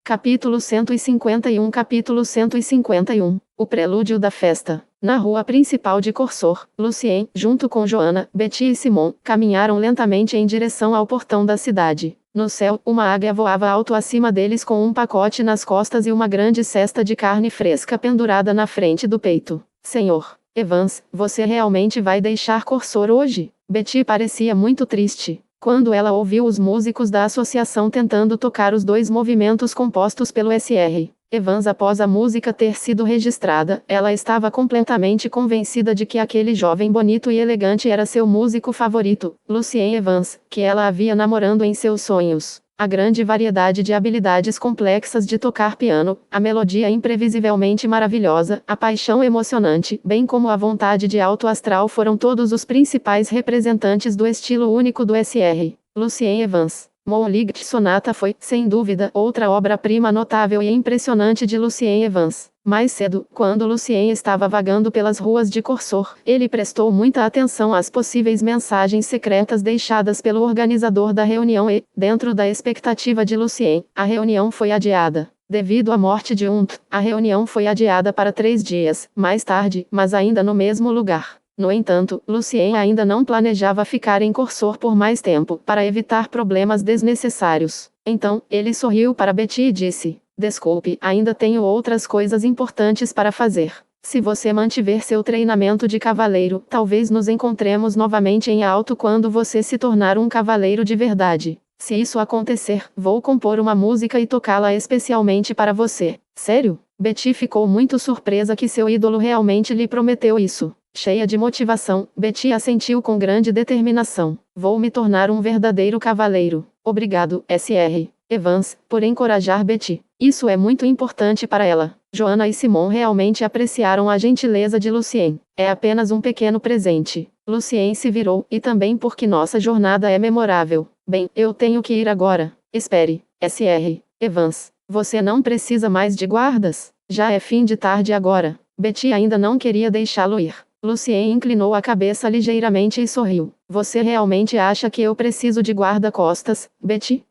Capítulo 151. Capítulo 151. O prelúdio da festa. Na rua principal de Corsor, Lucien, junto com Joanna, Betty e Simon, caminharam lentamente em direção ao portão da cidade. No céu, uma águia voava alto acima deles com um pacote nas costas e uma grande cesta de carne fresca pendurada na frente do peito. Senhor Evans, você realmente vai deixar Corsor hoje? Betty parecia muito triste quando ela ouviu os músicos da associação tentando tocar os dois movimentos compostos pelo Sr. Evans após a música ter sido registrada. Ela estava completamente convencida de que aquele jovem bonito e elegante era seu músico favorito, Lucien Evans, que ela havia namorando em seus sonhos. A grande variedade de habilidades complexas de tocar piano, a melodia imprevisivelmente maravilhosa, a paixão emocionante, bem como a vontade de alto astral foram todos os principais representantes do estilo único do Sr. Lucien Evans. Moonlight Sonata foi, sem dúvida, outra obra-prima notável e impressionante de Lucien Evans. Mais cedo, quando Lucien estava vagando pelas ruas de Corsor, ele prestou muita atenção às possíveis mensagens secretas deixadas pelo organizador da reunião e, dentro da expectativa de Lucien, a reunião foi adiada. Devido à morte de a reunião foi adiada para 3 dias, mais tarde, mas ainda no mesmo lugar. No entanto, Lucien ainda não planejava ficar em Corsor por mais tempo, para evitar problemas desnecessários. Então, ele sorriu para Betty e disse: "Desculpe, ainda tenho outras coisas importantes para fazer. Se você mantiver seu treinamento de cavaleiro, talvez nos encontremos novamente em alto quando você se tornar um cavaleiro de verdade. Se isso acontecer, vou compor uma música e tocá-la especialmente para você." Sério? Betty ficou muito surpresa que seu ídolo realmente lhe prometeu isso. Cheia de motivação, Betty assentiu com grande determinação. "Vou me tornar um verdadeiro cavaleiro. Obrigado, Sr. Evans, por encorajar Betty. Isso é muito importante para ela." Joanna e Simon realmente apreciaram a gentileza de Lucien. "É apenas um pequeno presente." Lucien se virou, "E também porque nossa jornada é memorável. Bem, eu tenho que ir agora." "Espere, Sr. Evans. Você não precisa mais de guardas? Já é fim de tarde agora." Betty ainda não queria deixá-lo ir. Lucien inclinou a cabeça ligeiramente e sorriu. "Você realmente acha que eu preciso de guarda-costas, Betty?"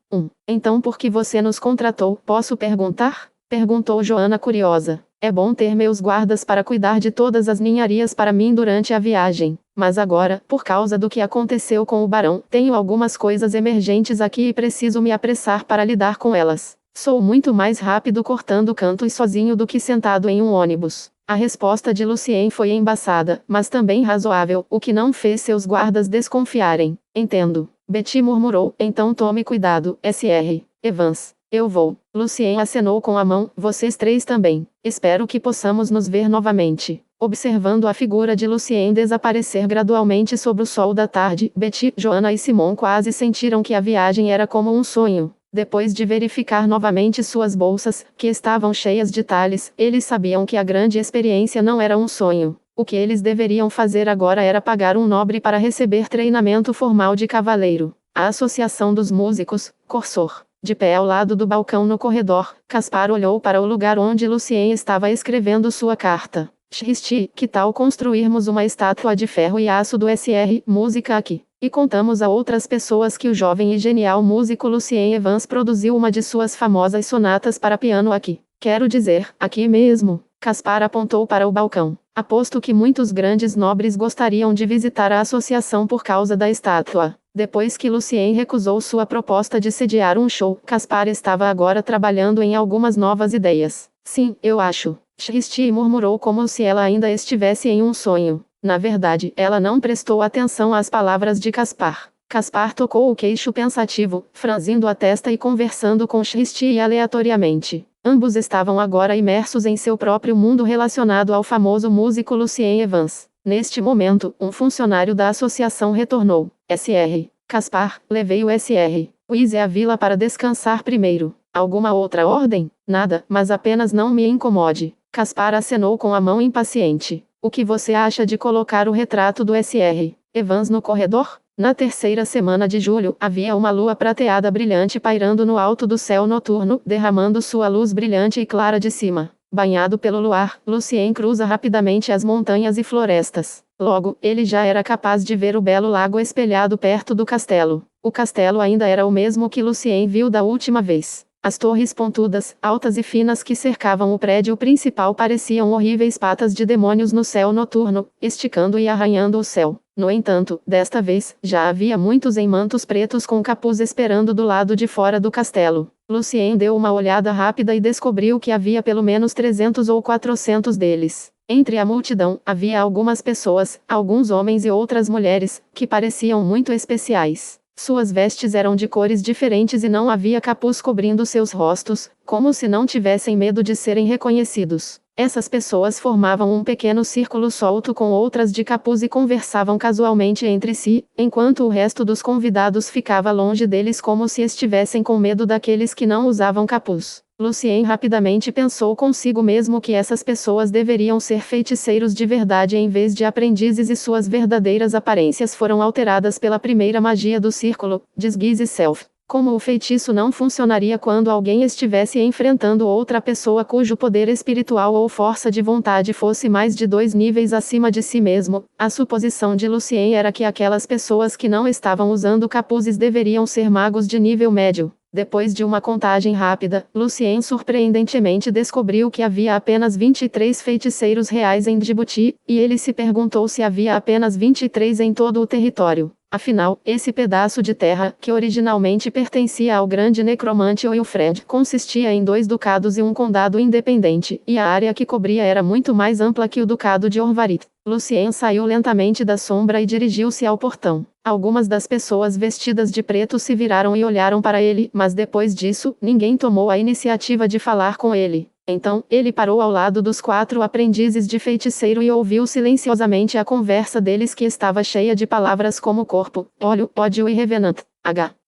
Então por que você nos contratou, posso perguntar?" Perguntou Joanna curiosa. "É bom ter meus guardas para cuidar de todas as ninharias para mim durante a viagem. Mas agora, por causa do que aconteceu com o barão, tenho algumas coisas emergentes aqui e preciso me apressar para lidar com elas. Sou muito mais rápido cortando cantos sozinho do que sentado em um ônibus." A resposta de Lucien foi embaçada, mas também razoável, o que não fez seus guardas desconfiarem. "Entendo." Betty murmurou. "Então tome cuidado, Sr. Evans. Eu vou." Lucien acenou com a mão. "Vocês 3 também. Espero que possamos nos ver novamente." Observando a figura de Lucien desaparecer gradualmente sob o sol da tarde, Betty, Joanna e Simon quase sentiram que a viagem era como um sonho. Depois de verificar novamente suas bolsas, que estavam cheias de talhes, eles sabiam que a grande experiência não era um sonho. O que eles deveriam fazer agora era pagar um nobre para receber treinamento formal de cavaleiro. A Associação dos Músicos, Corsor. De pé ao lado do balcão no corredor, Caspar olhou para o lugar onde Lucien estava escrevendo sua carta. "Christie, que tal construirmos uma estátua de ferro e aço do Sr. Música aqui? E contamos a outras pessoas que o jovem e genial músico Lucien Evans produziu uma de suas famosas sonatas para piano aqui. Quero dizer, aqui mesmo." Caspar apontou para o balcão. "Aposto que muitos grandes nobres gostariam de visitar a associação por causa da estátua." Depois que Lucien recusou sua proposta de sediar um show, Caspar estava agora trabalhando em algumas novas ideias. "Sim, eu acho." Christie murmurou como se ela ainda estivesse em um sonho. Na verdade, ela não prestou atenção às palavras de Caspar. Caspar tocou o queixo pensativo, franzindo a testa e conversando com Christie aleatoriamente. Ambos estavam agora imersos em seu próprio mundo relacionado ao famoso músico Lucien Evans. Neste momento, um funcionário da associação retornou. "Sr. Caspar, levei o Sr. Wise à vila para descansar primeiro. Alguma outra ordem?" "Nada, mas apenas não me incomode." Caspar acenou com a mão impaciente. "O que você acha de colocar o retrato do Sr. Evans no corredor?" Na terceira semana de julho, havia uma lua prateada brilhante pairando no alto do céu noturno, derramando sua luz brilhante e clara de cima. Banhado pelo luar, Lucien cruza rapidamente as montanhas e florestas. Logo, ele já era capaz de ver o belo lago espelhado perto do castelo. O castelo ainda era o mesmo que Lucien viu da última vez. As torres pontudas, altas e finas que cercavam o prédio principal pareciam horríveis patas de demônios no céu noturno, esticando e arranhando o céu. No entanto, desta vez, já havia muitos em mantos pretos com capuz esperando do lado de fora do castelo. Lucien deu uma olhada rápida e descobriu que havia pelo menos 300 ou 400 deles. Entre a multidão, havia algumas pessoas, alguns homens e outras mulheres, que pareciam muito especiais. Suas vestes eram de cores diferentes e não havia capuz cobrindo seus rostos, como se não tivessem medo de serem reconhecidos. Essas pessoas formavam um pequeno círculo solto com outras de capuz e conversavam casualmente entre si, enquanto o resto dos convidados ficava longe deles como se estivessem com medo daqueles que não usavam capuz. Lucien rapidamente pensou consigo mesmo que essas pessoas deveriam ser feiticeiros de verdade em vez de aprendizes e suas verdadeiras aparências foram alteradas pela primeira magia do círculo, Disguise Self. Como o feitiço não funcionaria quando alguém estivesse enfrentando outra pessoa cujo poder espiritual ou força de vontade fosse mais de 2 níveis acima de si mesmo, a suposição de Lucien era que aquelas pessoas que não estavam usando capuzes deveriam ser magos de nível médio. Depois de uma contagem rápida, Lucien surpreendentemente descobriu que havia apenas 23 feiticeiros reais em Djibouti, e ele se perguntou se havia apenas 23 em todo o território. Afinal, esse pedaço de terra, que originalmente pertencia ao grande necromante Wilfred, consistia em 2 ducados e um condado independente, e a área que cobria era muito mais ampla que o ducado de Orvarit. Lucien saiu lentamente da sombra e dirigiu-se ao portão. Algumas das pessoas vestidas de preto se viraram e olharam para ele, mas depois disso, ninguém tomou a iniciativa de falar com ele. Então, ele parou ao lado dos 4 aprendizes de feiticeiro e ouviu silenciosamente a conversa deles que estava cheia de palavras como corpo, óleo, ódio e revenant.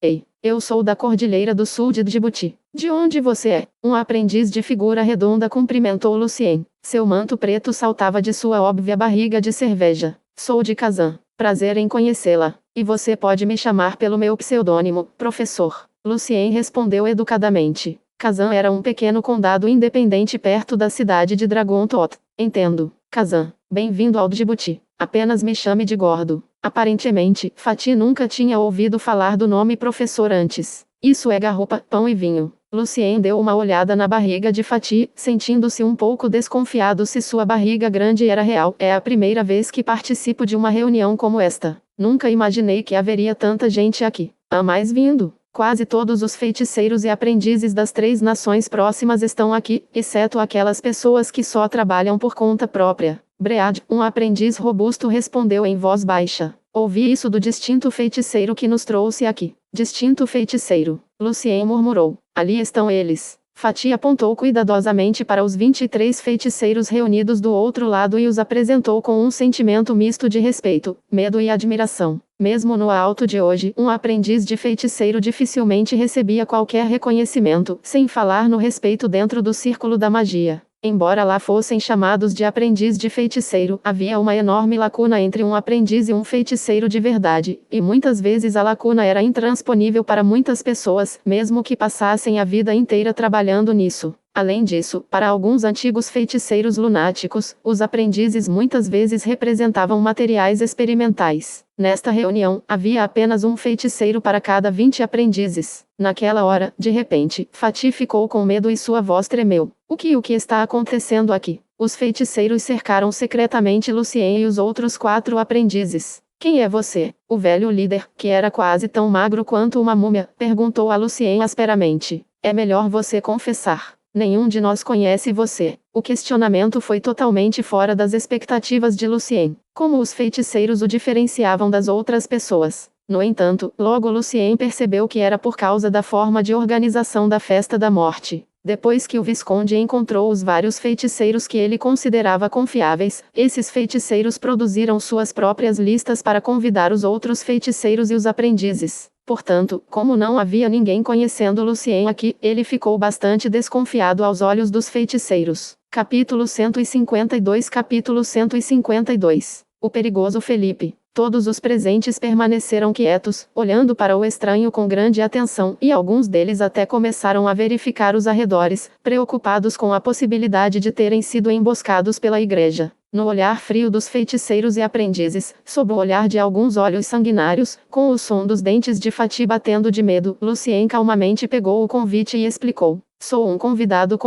Ei, eu sou da Cordilheira do Sul de Djibouti. De onde você é? Um aprendiz de figura redonda cumprimentou Lucien. Seu manto preto saltava de sua óbvia barriga de cerveja. Sou de Kazan. Prazer em conhecê-la. E você pode me chamar pelo meu pseudônimo, professor. Lucien respondeu educadamente. Kazan era um pequeno condado independente perto da cidade de Dragon Tot. Entendo. Kazan. Bem-vindo ao Djibouti. Apenas me chame de Gordo. Aparentemente, Fatih nunca tinha ouvido falar do nome professor antes. Isso é garropa, pão e vinho. Lucien deu uma olhada na barriga de Fatih, sentindo-se um pouco desconfiado se sua barriga grande era real. É a primeira vez que participo de uma reunião como esta. Nunca imaginei que haveria tanta gente aqui. Há mais vindo. Quase todos os feiticeiros e aprendizes das 3 nações próximas estão aqui, exceto aquelas pessoas que só trabalham por conta própria. Bread, um aprendiz robusto respondeu em voz baixa. Ouvi isso do distinto feiticeiro que nos trouxe aqui. Distinto feiticeiro. Lucien murmurou. Ali estão eles. Fatih apontou cuidadosamente para os 23 feiticeiros reunidos do outro lado e os apresentou com um sentimento misto de respeito, medo e admiração. Mesmo no alto de hoje, um aprendiz de feiticeiro dificilmente recebia qualquer reconhecimento, sem falar no respeito dentro do círculo da magia. Embora lá fossem chamados de aprendiz de feiticeiro, havia uma enorme lacuna entre um aprendiz e um feiticeiro de verdade, e muitas vezes a lacuna era intransponível para muitas pessoas, mesmo que passassem a vida inteira trabalhando nisso. Além disso, para alguns antigos feiticeiros lunáticos, os aprendizes muitas vezes representavam materiais experimentais. Nesta reunião, havia apenas um feiticeiro para cada 20 aprendizes. Naquela hora, de repente, Fatih ficou com medo e sua voz tremeu. O que está acontecendo aqui? Os feiticeiros cercaram secretamente Lucien e os outros 4 aprendizes. Quem é você? O velho líder, que era quase tão magro quanto uma múmia, perguntou a Lucien asperamente. É melhor você confessar. Nenhum de nós conhece você. O questionamento foi totalmente fora das expectativas de Lucien. Como os feiticeiros o diferenciavam das outras pessoas? No entanto, logo Lucien percebeu que era por causa da forma de organização da festa da morte. Depois que o Visconde encontrou os vários feiticeiros que ele considerava confiáveis, esses feiticeiros produziram suas próprias listas para convidar os outros feiticeiros e os aprendizes. Portanto, como não havia ninguém conhecendo Lucien aqui, ele ficou bastante desconfiado aos olhos dos feiticeiros. Capítulo 152 Capítulo 152 O perigoso Felipe. Todos os presentes permaneceram quietos, olhando para o estranho com grande atenção, e alguns deles até começaram a verificar os arredores, preocupados com a possibilidade de terem sido emboscados pela igreja. No olhar frio dos feiticeiros e aprendizes, sob o olhar de alguns olhos sanguinários, com o som dos dentes de Fatih batendo de medo, Lucien calmamente pegou o convite e explicou: "Sou um convidado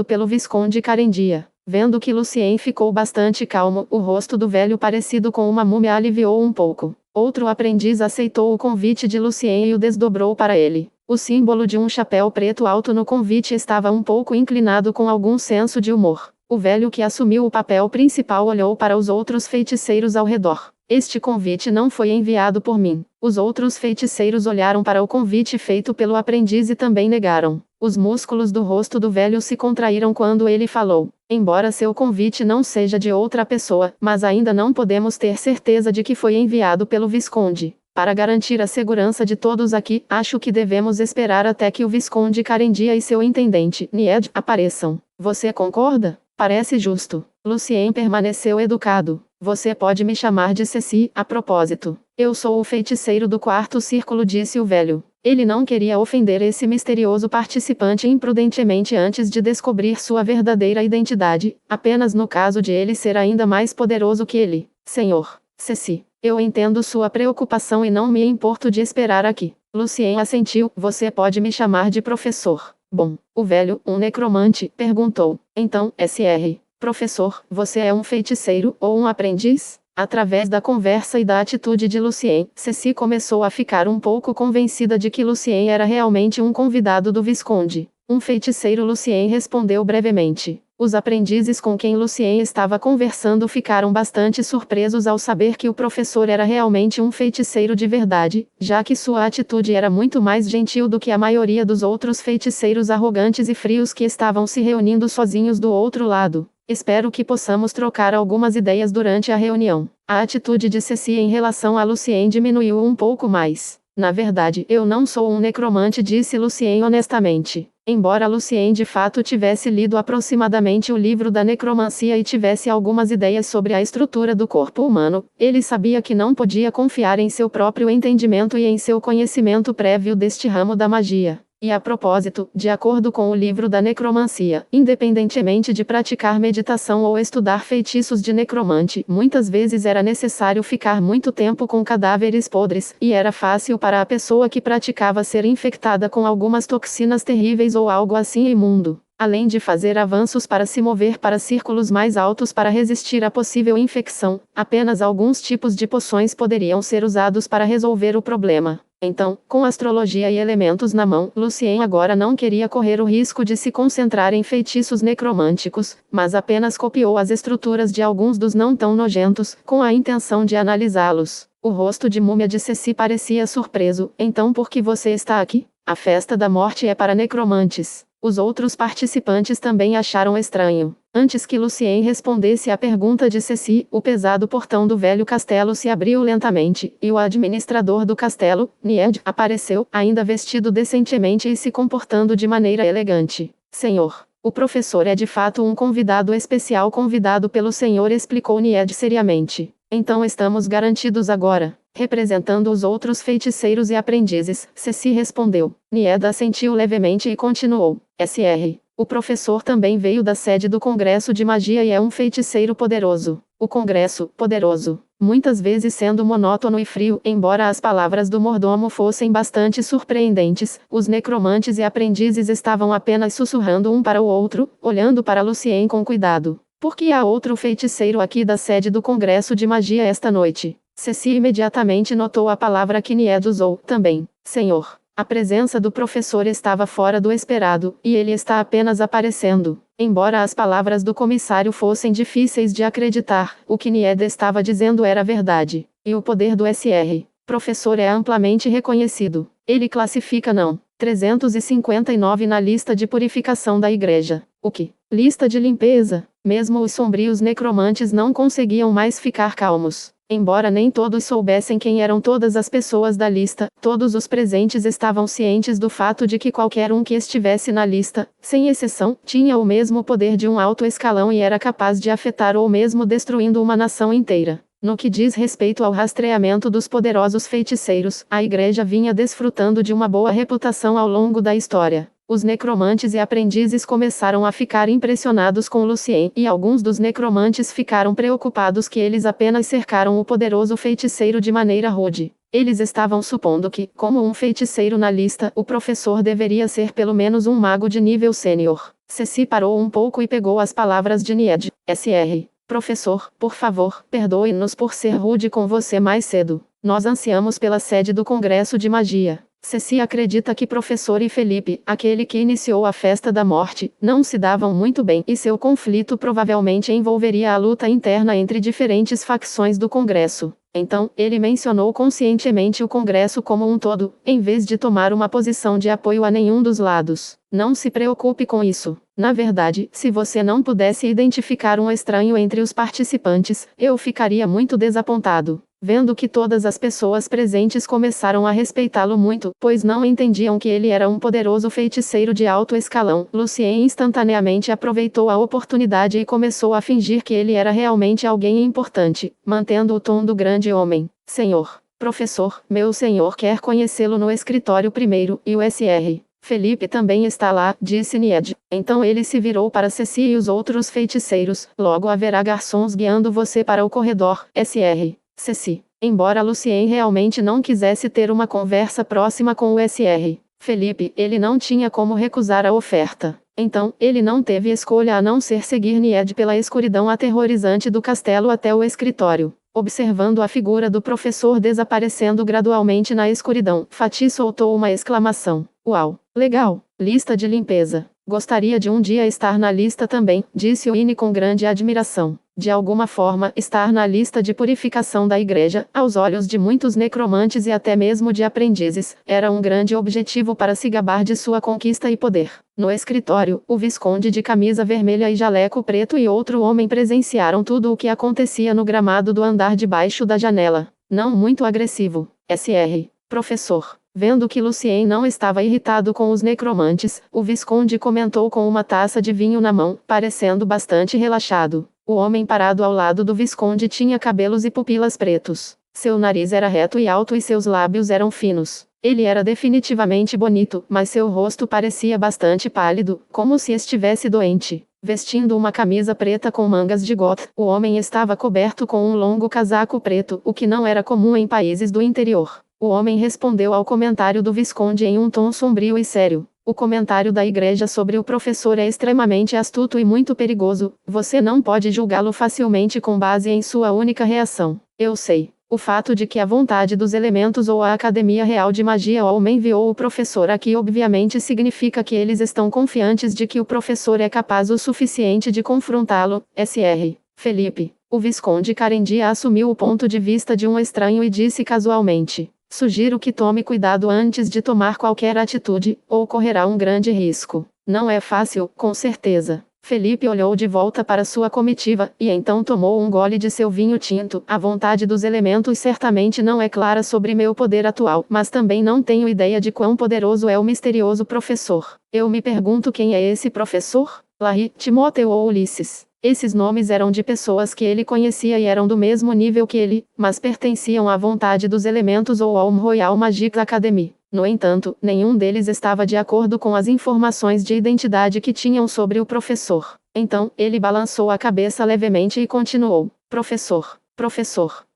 pelo Visconde Carendia." Vendo que Lucien ficou bastante calmo, o rosto do velho parecido com uma múmia aliviou um pouco. Outro aprendiz aceitou o convite de Lucien e o desdobrou para ele. O símbolo de um chapéu preto alto no convite estava um pouco inclinado com algum senso de humor. O velho que assumiu o papel principal olhou para os outros feiticeiros ao redor. Este convite não foi enviado por mim. Os outros feiticeiros olharam para o convite feito pelo aprendiz e também negaram. Os músculos do rosto do velho se contraíram quando ele falou: "Embora seu convite não seja de outra pessoa, mas ainda não podemos ter certeza de que foi enviado pelo Visconde. Para garantir a segurança de todos aqui, acho que devemos esperar até que o Visconde Carendia e seu intendente, Nied, apareçam. Você concorda? Parece justo." Lucien permaneceu educado. "Você pode me chamar de Ceci, a propósito. Eu sou o feiticeiro do quarto círculo", disse o velho. Ele não queria ofender esse misterioso participante imprudentemente antes de descobrir sua verdadeira identidade, apenas no caso de ele ser ainda mais poderoso que ele. "Senhor Ceci, eu entendo sua preocupação e não me importo de esperar aqui." Lucien assentiu. "Você pode me chamar de professor." "Bom." O velho, um necromante, perguntou: "Então, Sr. Professor, você é um feiticeiro ou um aprendiz?" Através da conversa e da atitude de Lucien, Ceci começou a ficar um pouco convencida de que Lucien era realmente um convidado do Visconde. "Um feiticeiro", Lucien respondeu brevemente. Os aprendizes com quem Lucien estava conversando ficaram bastante surpresos ao saber que o professor era realmente um feiticeiro de verdade, já que sua atitude era muito mais gentil do que a maioria dos outros feiticeiros arrogantes e frios que estavam se reunindo sozinhos do outro lado. "Espero que possamos trocar algumas ideias durante a reunião." A atitude de Ceci em relação a Lucien diminuiu um pouco mais. "Na verdade, eu não sou um necromante", disse Lucien honestamente. Embora Lucien de fato tivesse lido aproximadamente o livro da necromancia e tivesse algumas ideias sobre a estrutura do corpo humano, ele sabia que não podia confiar em seu próprio entendimento e em seu conhecimento prévio deste ramo da magia. E a propósito, de acordo com o livro da necromancia, independentemente de praticar meditação ou estudar feitiços de necromante, muitas vezes era necessário ficar muito tempo com cadáveres podres, e era fácil para a pessoa que praticava ser infectada com algumas toxinas terríveis ou algo assim imundo. Além de fazer avanços para se mover para círculos mais altos para resistir à possível infecção, apenas alguns tipos de poções poderiam ser usados para resolver o problema. Então, com astrologia e elementos na mão, Lucien agora não queria correr o risco de se concentrar em feitiços necromânticos, mas apenas copiou as estruturas de alguns dos não tão nojentos, com a intenção de analisá-los. O rosto de múmia de Ceci parecia surpreso. "Então por que você está aqui? A festa da morte é para necromantes." Os outros participantes também acharam estranho. Antes que Lucien respondesse à pergunta de Ceci, o pesado portão do velho castelo se abriu lentamente, e o administrador do castelo, Nied, apareceu, ainda vestido decentemente e se comportando de maneira elegante. "Senhor, o professor é de fato um convidado especial convidado pelo senhor", explicou Nied seriamente. "Então estamos garantidos agora." Representando os outros feiticeiros e aprendizes, Ceci respondeu. Nied assentiu levemente e continuou. "Sr. O professor também veio da sede do Congresso de Magia e é um feiticeiro poderoso." O Congresso, poderoso. Muitas vezes sendo monótono e frio, embora as palavras do mordomo fossem bastante surpreendentes, os necromantes e aprendizes estavam apenas sussurrando um para o outro, olhando para Lucien com cuidado. "Por que há outro feiticeiro aqui da sede do Congresso de Magia esta noite?" Ceci imediatamente notou a palavra que Nied usou, também. "Senhor, a presença do professor estava fora do esperado, e ele está apenas aparecendo." Embora as palavras do comissário fossem difíceis de acreditar, o que Nied estava dizendo era verdade. E o poder do Sr. Professor é amplamente reconhecido. Ele classifica não. 359 na lista de purificação da igreja. O que? Lista de limpeza. Mesmo os sombrios necromantes não conseguiam mais ficar calmos. Embora nem todos soubessem quem eram todas as pessoas da lista, todos os presentes estavam cientes do fato de que qualquer um que estivesse na lista, sem exceção, tinha o mesmo poder de um alto escalão e era capaz de afetar ou mesmo destruindo uma nação inteira. No que diz respeito ao rastreamento dos poderosos feiticeiros, a igreja vinha desfrutando de uma boa reputação ao longo da história. Os necromantes e aprendizes começaram a ficar impressionados com Lucien, e alguns dos necromantes ficaram preocupados que eles apenas cercaram o poderoso feiticeiro de maneira rude. Eles estavam supondo que, como um feiticeiro na lista, o professor deveria ser pelo menos um mago de nível sênior. Ceci parou um pouco e pegou as palavras de Nied. Sr. Professor, por favor, perdoe-nos por ser rude com você mais cedo. Nós ansiamos pela sede do Congresso de Magia. Ceci acredita que Professor e Felipe, aquele que iniciou a festa da morte, não se davam muito bem e seu conflito provavelmente envolveria a luta interna entre diferentes facções do Congresso. Então, ele mencionou conscientemente o Congresso como um todo, em vez de tomar uma posição de apoio a nenhum dos lados. Não se preocupe com isso. Na verdade, se você não pudesse identificar um estranho entre os participantes, eu ficaria muito desapontado. Vendo que todas as pessoas presentes começaram a respeitá-lo muito, pois não entendiam que ele era um poderoso feiticeiro de alto escalão, Lucien instantaneamente aproveitou a oportunidade e começou a fingir que ele era realmente alguém importante, mantendo o tom do grande homem. Senhor, professor, meu senhor quer conhecê-lo no escritório primeiro, e o Sr. Felipe também está lá, disse Nied. Então ele se virou para Ceci e os outros feiticeiros. Logo haverá garçons guiando você para o corredor, Sr. Ceci. Embora Lucien realmente não quisesse ter uma conversa próxima com o Sr. Felipe, ele não tinha como recusar a oferta. Então, ele não teve escolha a não ser seguir Nied pela escuridão aterrorizante do castelo até o escritório. Observando a figura do professor desaparecendo gradualmente na escuridão, Fatih soltou uma exclamação. Uau! Legal! Lista de limpeza. Gostaria de um dia estar na lista também, disse Winnie com grande admiração. De alguma forma, estar na lista de purificação da igreja, aos olhos de muitos necromantes e até mesmo de aprendizes, era um grande objetivo para se gabar de sua conquista e poder. No escritório, o visconde de camisa vermelha e jaleco preto e outro homem presenciaram tudo o que acontecia no gramado do andar de baixo da janela. Não muito agressivo, Sr. Professor. Vendo que Lucien não estava irritado com os necromantes, o visconde comentou com uma taça de vinho na mão, parecendo bastante relaxado. O homem parado ao lado do visconde tinha cabelos e pupilas pretos. Seu nariz era reto e alto e seus lábios eram finos. Ele era definitivamente bonito, mas seu rosto parecia bastante pálido, como se estivesse doente. Vestindo uma camisa preta com mangas de goth, o homem estava coberto com um longo casaco preto, o que não era comum em países do interior. O homem respondeu ao comentário do visconde em um tom sombrio e sério. O comentário da igreja sobre o professor é extremamente astuto e muito perigoso. Você não pode julgá-lo facilmente com base em sua única reação. Eu sei. O fato de que a vontade dos elementos ou a Academia Real de Magia ou enviou o professor aqui obviamente significa que eles estão confiantes de que o professor é capaz o suficiente de confrontá-lo, Sr. Felipe. O visconde Carendia assumiu o ponto de vista de um estranho e disse casualmente. Sugiro que tome cuidado antes de tomar qualquer atitude, ou correrá um grande risco. Não é fácil, com certeza. Felipe olhou de volta para sua comitiva, e então tomou um gole de seu vinho tinto. A vontade dos elementos certamente não é clara sobre meu poder atual, mas também não tenho ideia de quão poderoso é o misterioso professor. Eu me pergunto quem é esse professor? Larry, Timóteo ou Ulisses? Esses nomes eram de pessoas que ele conhecia e eram do mesmo nível que ele, mas pertenciam à vontade dos elementos ou ao Royal Magic Academy. No entanto, nenhum deles estava de acordo com as informações de identidade que tinham sobre o professor. Então, ele balançou a cabeça levemente e continuou. Professor.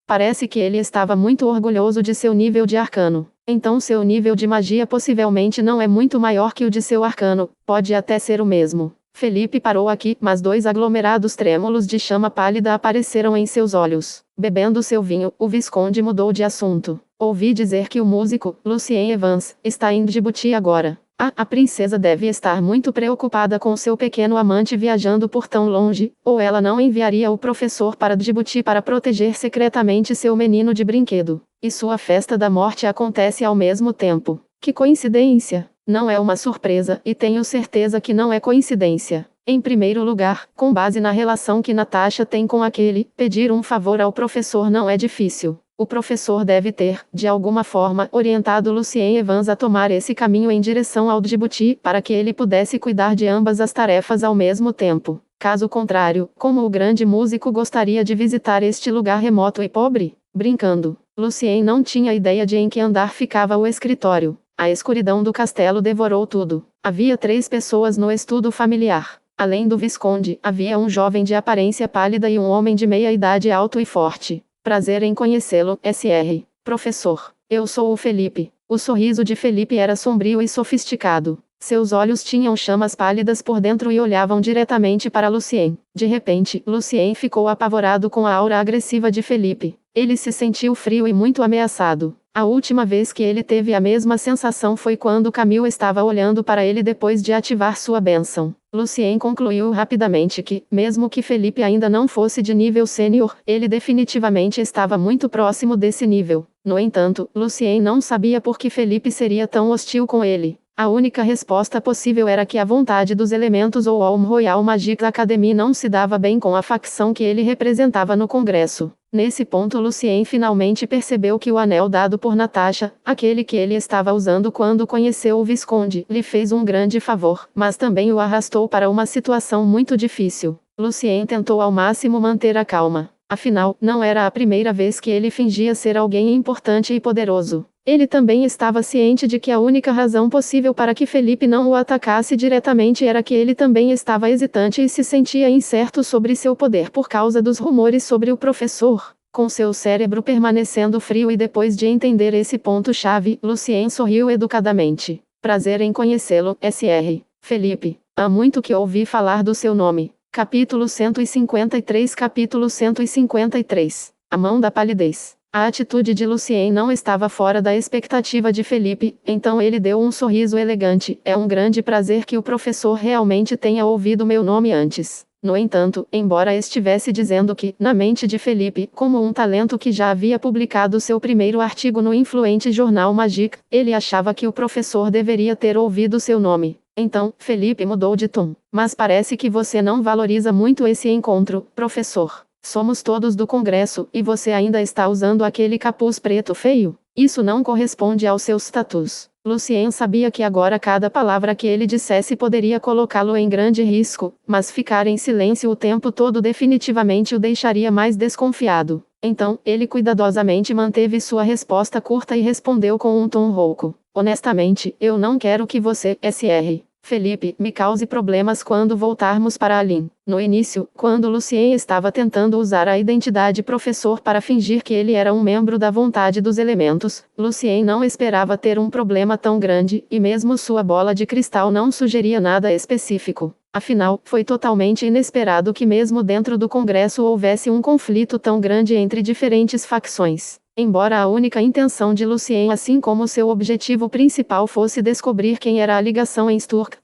Parece que ele estava muito orgulhoso de seu nível de arcano. Então seu nível de magia possivelmente não é muito maior que o de seu arcano, pode até ser o mesmo. Felipe parou aqui, mas dois aglomerados trêmulos de chama pálida apareceram em seus olhos. Bebendo seu vinho, o visconde mudou de assunto. Ouvi dizer que o músico, Lucien Evans, está em Djibouti agora. A princesa deve estar muito preocupada com seu pequeno amante viajando por tão longe, ou ela não enviaria o professor para Djibouti para proteger secretamente seu menino de brinquedo. E sua festa da morte acontece ao mesmo tempo. Que coincidência! Não é uma surpresa, e tenho certeza que não é coincidência. Em primeiro lugar, com base na relação que Natasha tem com aquele, pedir um favor ao professor não é difícil. O professor deve ter, de alguma forma, orientado Lucien Evans a tomar esse caminho em direção ao Djibouti, para que ele pudesse cuidar de ambas as tarefas ao mesmo tempo. Caso contrário, como o grande músico gostaria de visitar este lugar remoto e pobre? Brincando. Lucien não tinha ideia de em que andar ficava o escritório. A escuridão do castelo devorou tudo. Havia 3 pessoas no estudo familiar. Além do Visconde, havia um jovem de aparência pálida e um homem de meia-idade alto e forte. Prazer em conhecê-lo, Sr. Professor. Eu sou o Felipe. O sorriso de Felipe era sombrio e sofisticado. Seus olhos tinham chamas pálidas por dentro e olhavam diretamente para Lucien. De repente, Lucien ficou apavorado com a aura agressiva de Felipe. Ele se sentiu frio e muito ameaçado. A última vez que ele teve a mesma sensação foi quando Camille estava olhando para ele depois de ativar sua bênção. Lucien concluiu rapidamente que, mesmo que Felipe ainda não fosse de nível sênior, ele definitivamente estava muito próximo desse nível. No entanto, Lucien não sabia por que Felipe seria tão hostil com ele. A única resposta possível era que a vontade dos elementos ou Alm Royal Magic Academy não se dava bem com a facção que ele representava no Congresso. Nesse ponto Lucien finalmente percebeu que o anel dado por Natasha, aquele que ele estava usando quando conheceu o Visconde, lhe fez um grande favor, mas também o arrastou para uma situação muito difícil. Lucien tentou ao máximo manter a calma. Afinal, não era a primeira vez que ele fingia ser alguém importante e poderoso. Ele também estava ciente de que a única razão possível para que Felipe não o atacasse diretamente era que ele também estava hesitante e se sentia incerto sobre seu poder por causa dos rumores sobre o professor. Com seu cérebro permanecendo frio e depois de entender esse ponto-chave, Lucien sorriu educadamente. Prazer em conhecê-lo, Sr. Felipe. Há muito que ouvi falar do seu nome. Capítulo 153. Capítulo 153. A mão da palidez. A atitude de Lucien não estava fora da expectativa de Felipe, então ele deu um sorriso elegante. É um grande prazer que o professor realmente tenha ouvido meu nome antes. No entanto, embora estivesse dizendo que, na mente de Felipe, como um talento que já havia publicado seu primeiro artigo no influente jornal Magic, ele achava que o professor deveria ter ouvido seu nome. Então, Felipe mudou de tom. Mas parece que você não valoriza muito esse encontro, professor. Somos todos do Congresso, e você ainda está usando aquele capuz preto feio? Isso não corresponde ao seu status. Lucien sabia que agora cada palavra que ele dissesse poderia colocá-lo em grande risco, mas ficar em silêncio o tempo todo definitivamente o deixaria mais desconfiado. Então, ele cuidadosamente manteve sua resposta curta e respondeu com um tom rouco. Honestamente, eu não quero que você, Sr. Felipe, me cause problemas quando voltarmos para Alin. No início, quando Lucien estava tentando usar a identidade professor para fingir que ele era um membro da vontade dos elementos, Lucien não esperava ter um problema tão grande, e mesmo sua bola de cristal não sugeria nada específico. Afinal, foi totalmente inesperado que mesmo dentro do Congresso houvesse um conflito tão grande entre diferentes facções. Embora a única intenção de Lucien, assim como seu objetivo principal, fosse descobrir quem era a ligação em Sturk,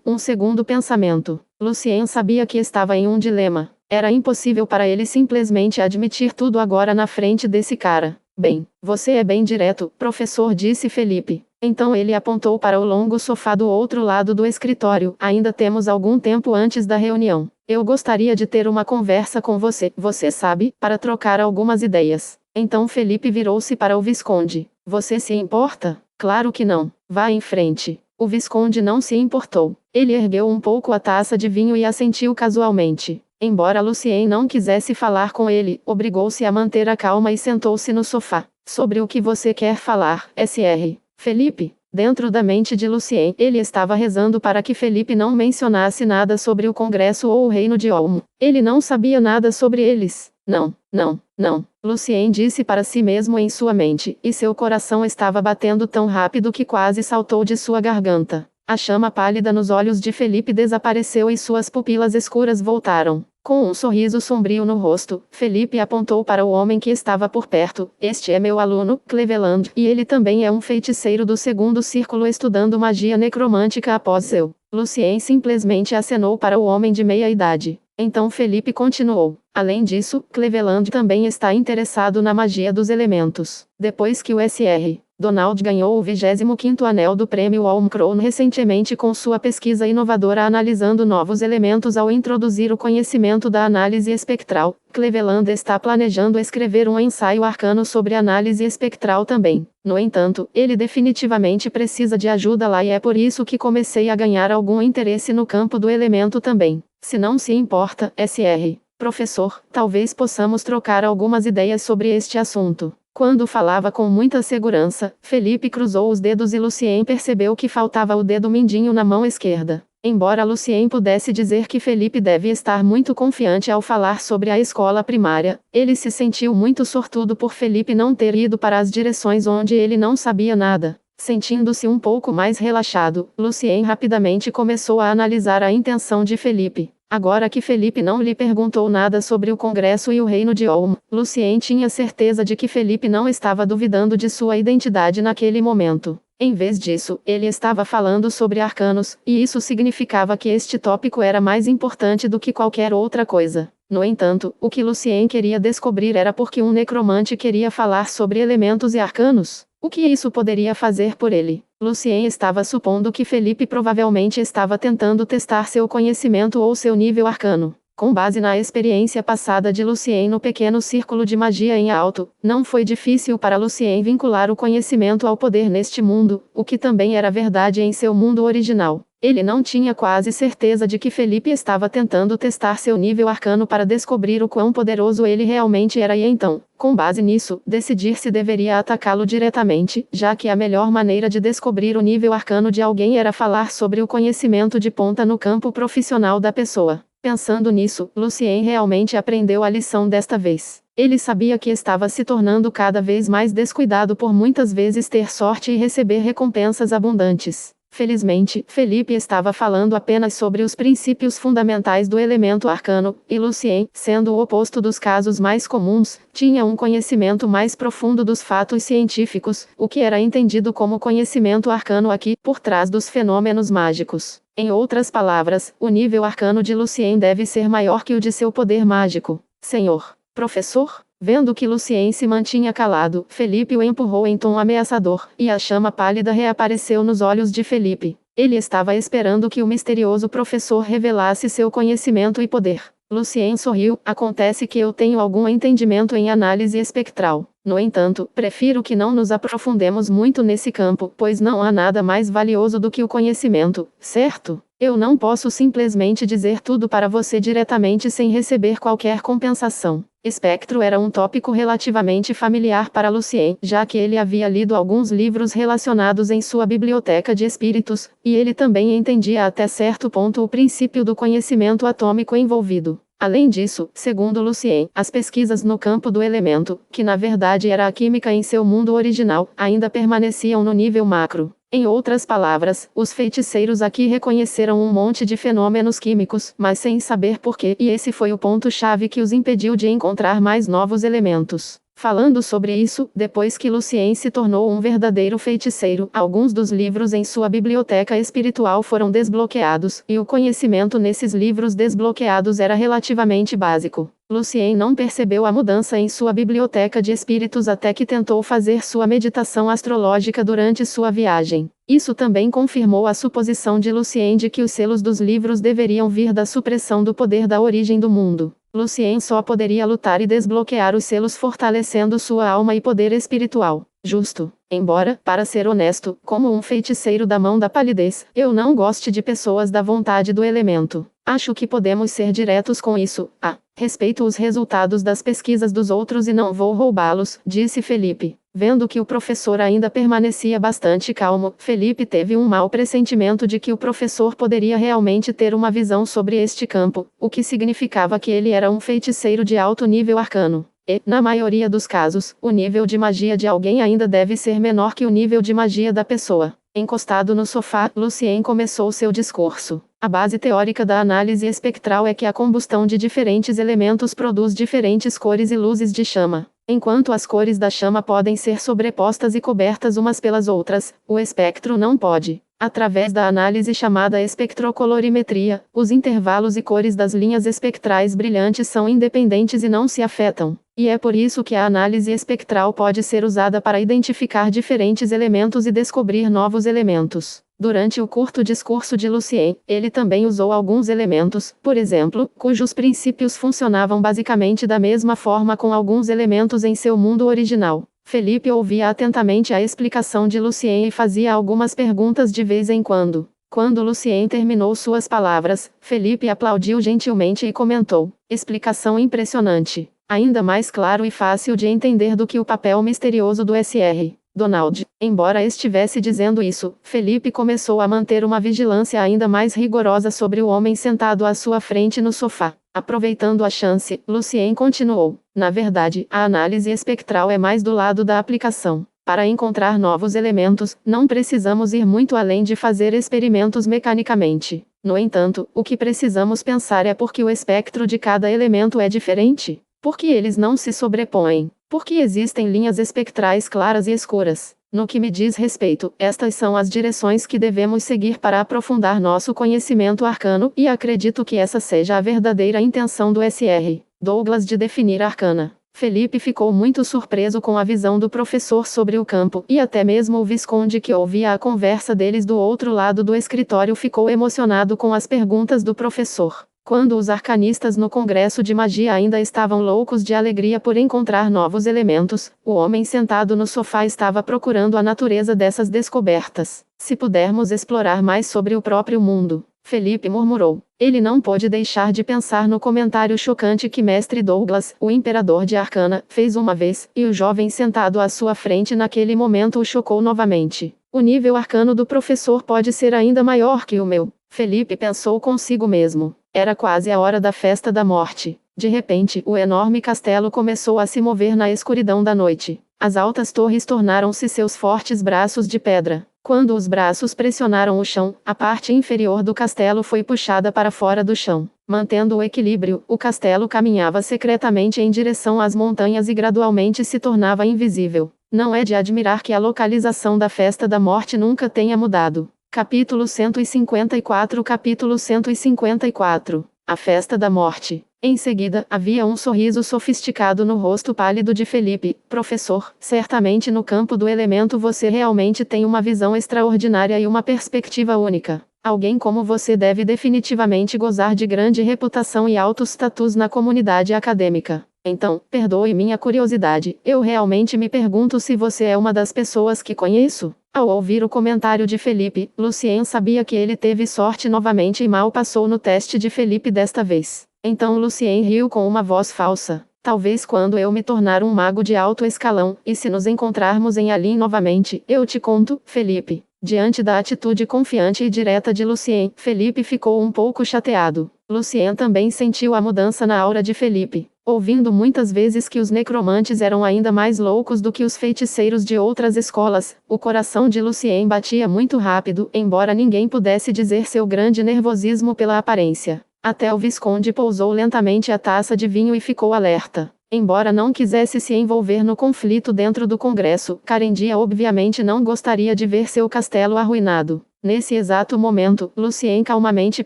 um segundo pensamento. Lucien sabia que estava em um dilema. Era impossível para ele simplesmente admitir tudo agora na frente desse cara. Bem, você é bem direto, professor, disse Felipe. Então ele apontou para o longo sofá do outro lado do escritório. Ainda temos algum tempo antes da reunião. Eu gostaria de ter uma conversa com você, você sabe, para trocar algumas ideias. Então Felipe virou-se para o Visconde. Você se importa? Claro que não. Vá em frente. O Visconde não se importou. Ele ergueu um pouco a taça de vinho e assentiu casualmente. Embora Lucien não quisesse falar com ele, obrigou-se a manter a calma e sentou-se no sofá. Sobre o que você quer falar, Sr. Felipe? Dentro da mente de Lucien, ele estava rezando para que Felipe não mencionasse nada sobre o Congresso ou o Reino de Olmo. Ele não sabia nada sobre eles. Não, não, não. Lucien disse para si mesmo em sua mente, e seu coração estava batendo tão rápido que quase saltou de sua garganta. A chama pálida nos olhos de Felipe desapareceu e suas pupilas escuras voltaram. Com um sorriso sombrio no rosto, Felipe apontou para o homem que estava por perto. Este é meu aluno, Cleveland, e ele também é um feiticeiro do segundo círculo estudando magia necromântica após seu. Lucien simplesmente acenou para o homem de meia idade. Então Felipe continuou. Além disso, Cleveland também está interessado na magia dos elementos. Depois que o Sr. Donald ganhou o 25º anel do prêmio Olm Crown recentemente com sua pesquisa inovadora analisando novos elementos ao introduzir o conhecimento da análise espectral, Cleveland está planejando escrever um ensaio arcano sobre análise espectral também. No entanto, ele definitivamente precisa de ajuda lá e é por isso que comecei a ganhar algum interesse no campo do elemento também. Se não se importa, Sr. Professor, talvez possamos trocar algumas ideias sobre este assunto. Quando falava com muita segurança, Felipe cruzou os dedos e Lucien percebeu que faltava o dedo mindinho na mão esquerda. Embora Lucien pudesse dizer que Felipe deve estar muito confiante ao falar sobre a escola primária, ele se sentiu muito sortudo por Felipe não ter ido para as direções onde ele não sabia nada. Sentindo-se um pouco mais relaxado, Lucien rapidamente começou a analisar a intenção de Felipe. Agora que Felipe não lhe perguntou nada sobre o Congresso e o Reino de Olm, Lucien tinha certeza de que Felipe não estava duvidando de sua identidade naquele momento. Em vez disso, ele estava falando sobre arcanos, e isso significava que este tópico era mais importante do que qualquer outra coisa. No entanto, o que Lucien queria descobrir era por que um necromante queria falar sobre elementos e arcanos. O que isso poderia fazer por ele? Lucien estava supondo que Felipe provavelmente estava tentando testar seu conhecimento ou seu nível arcano. Com base na experiência passada de Lucien no pequeno círculo de magia em alto, não foi difícil para Lucien vincular o conhecimento ao poder neste mundo, o que também era verdade em seu mundo original. Ele não tinha quase certeza de que Felipe estava tentando testar seu nível arcano para descobrir o quão poderoso ele realmente era e então, com base nisso, decidir se deveria atacá-lo diretamente, já que a melhor maneira de descobrir o nível arcano de alguém era falar sobre o conhecimento de ponta no campo profissional da pessoa. Pensando nisso, Lucien realmente aprendeu a lição desta vez. Ele sabia que estava se tornando cada vez mais descuidado por muitas vezes ter sorte e receber recompensas abundantes. Felizmente, Felipe estava falando apenas sobre os princípios fundamentais do elemento arcano, e Lucien, sendo o oposto dos casos mais comuns, tinha um conhecimento mais profundo dos fatos científicos, o que era entendido como conhecimento arcano aqui, por trás dos fenômenos mágicos. Em outras palavras, o nível arcano de Lucien deve ser maior que o de seu poder mágico. Senhor professor? Vendo que Lucien se mantinha calado, Felipe o empurrou em tom ameaçador, e a chama pálida reapareceu nos olhos de Felipe. Ele estava esperando que o misterioso professor revelasse seu conhecimento e poder. Lucien sorriu. Acontece que eu tenho algum entendimento em análise espectral. No entanto, prefiro que não nos aprofundemos muito nesse campo, pois não há nada mais valioso do que o conhecimento, certo? Eu não posso simplesmente dizer tudo para você diretamente sem receber qualquer compensação. Espectro era um tópico relativamente familiar para Lucien, já que ele havia lido alguns livros relacionados em sua biblioteca de espíritos, e ele também entendia até certo ponto o princípio do conhecimento atômico envolvido. Além disso, segundo Lucien, as pesquisas no campo do elemento, que na verdade era a química em seu mundo original, ainda permaneciam no nível macro. Em outras palavras, os feiticeiros aqui reconheceram um monte de fenômenos químicos, mas sem saber porquê, e esse foi o ponto-chave que os impediu de encontrar mais novos elementos. Falando sobre isso, depois que Lucien se tornou um verdadeiro feiticeiro, alguns dos livros em sua biblioteca espiritual foram desbloqueados, e o conhecimento nesses livros desbloqueados era relativamente básico. Lucien não percebeu a mudança em sua biblioteca de espíritos até que tentou fazer sua meditação astrológica durante sua viagem. Isso também confirmou a suposição de Lucien de que os selos dos livros deveriam vir da supressão do poder da origem do mundo. Lucien só poderia lutar e desbloquear os selos fortalecendo sua alma e poder espiritual. Justo. Embora, para ser honesto, como um feiticeiro da mão da palidez, eu não goste de pessoas da vontade do elemento. Acho que podemos ser diretos com isso. Respeito os resultados das pesquisas dos outros e não vou roubá-los, disse Felipe. Vendo que o professor ainda permanecia bastante calmo, Felipe teve um mau pressentimento de que o professor poderia realmente ter uma visão sobre este campo, o que significava que ele era um feiticeiro de alto nível arcano. E, na maioria dos casos, o nível de magia de alguém ainda deve ser menor que o nível de magia da pessoa. Encostado no sofá, Lucien começou seu discurso. A base teórica da análise espectral é que a combustão de diferentes elementos produz diferentes cores e luzes de chama. Enquanto as cores da chama podem ser sobrepostas e cobertas umas pelas outras, o espectro não pode. Através da análise chamada espectrocolorimetria, os intervalos e cores das linhas espectrais brilhantes são independentes e não se afetam. E é por isso que a análise espectral pode ser usada para identificar diferentes elementos e descobrir novos elementos. Durante o curto discurso de Lucien, ele também usou alguns elementos, por exemplo, cujos princípios funcionavam basicamente da mesma forma com alguns elementos em seu mundo original. Felipe ouvia atentamente a explicação de Lucien e fazia algumas perguntas de vez em quando. Quando Lucien terminou suas palavras, Felipe aplaudiu gentilmente e comentou: explicação impressionante. ainda mais claro e fácil de entender do que o papel misterioso do Sr. Donald. Embora estivesse dizendo isso, Felipe começou a manter uma vigilância ainda mais rigorosa sobre o homem sentado à sua frente no sofá. Aproveitando a chance, Lucien continuou. Na verdade, a análise espectral é mais do lado da aplicação. Para encontrar novos elementos, não precisamos ir muito além de fazer experimentos mecanicamente. No entanto, o que precisamos pensar é por que o espectro de cada elemento é diferente. Por que eles não se sobrepõem? Por que existem linhas espectrais claras e escuras? No que me diz respeito, estas são as direções que devemos seguir para aprofundar nosso conhecimento arcano, e acredito que essa seja a verdadeira intenção do Sr. Douglas de definir arcana. Felipe ficou muito surpreso com a visão do professor sobre o campo, e até mesmo o Visconde, que ouvia a conversa deles do outro lado do escritório, ficou emocionado com as perguntas do professor. Quando os arcanistas no Congresso de Magia ainda estavam loucos de alegria por encontrar novos elementos, o homem sentado no sofá estava procurando a natureza dessas descobertas. Se pudermos explorar mais sobre o próprio mundo, Felipe murmurou. Ele não pôde deixar de pensar no comentário chocante que Mestre Douglas, o imperador de Arcana, fez uma vez, e o jovem sentado à sua frente naquele momento o chocou novamente. O nível arcano do professor pode ser ainda maior que o meu. Felipe pensou consigo mesmo. Era quase a hora da festa da morte. De repente, o enorme castelo começou a se mover na escuridão da noite. As altas torres tornaram-se seus fortes braços de pedra. Quando os braços pressionaram o chão, a parte inferior do castelo foi puxada para fora do chão. Mantendo o equilíbrio, o castelo caminhava secretamente em direção às montanhas e gradualmente se tornava invisível. Não é de admirar que a localização da festa da morte nunca tenha mudado. Capítulo 154. Capítulo 154. A festa da morte. Em seguida, havia um sorriso sofisticado no rosto pálido de Felipe. Professor, certamente no campo do elemento você realmente tem uma visão extraordinária e uma perspectiva única. Alguém como você deve definitivamente gozar de grande reputação e alto status na comunidade acadêmica. Então, perdoe minha curiosidade, eu realmente me pergunto se você é uma das pessoas que conheço? Ao ouvir o comentário de Felipe, Lucien sabia que ele teve sorte novamente e mal passou no teste de Felipe desta vez. Então Lucien riu com uma voz falsa. Talvez quando eu me tornar um mago de alto escalão, e se nos encontrarmos em Alim novamente, eu te conto, Felipe. Diante da atitude confiante e direta de Lucien, Felipe ficou um pouco chateado. Lucien também sentiu a mudança na aura de Felipe. Ouvindo muitas vezes que os necromantes eram ainda mais loucos do que os feiticeiros de outras escolas, o coração de Lucien batia muito rápido, embora ninguém pudesse dizer seu grande nervosismo pela aparência. Até o Visconde pousou lentamente a taça de vinho e ficou alerta. Embora não quisesse se envolver no conflito dentro do Congresso, Carendia obviamente não gostaria de ver seu castelo arruinado. Nesse exato momento, Lucien calmamente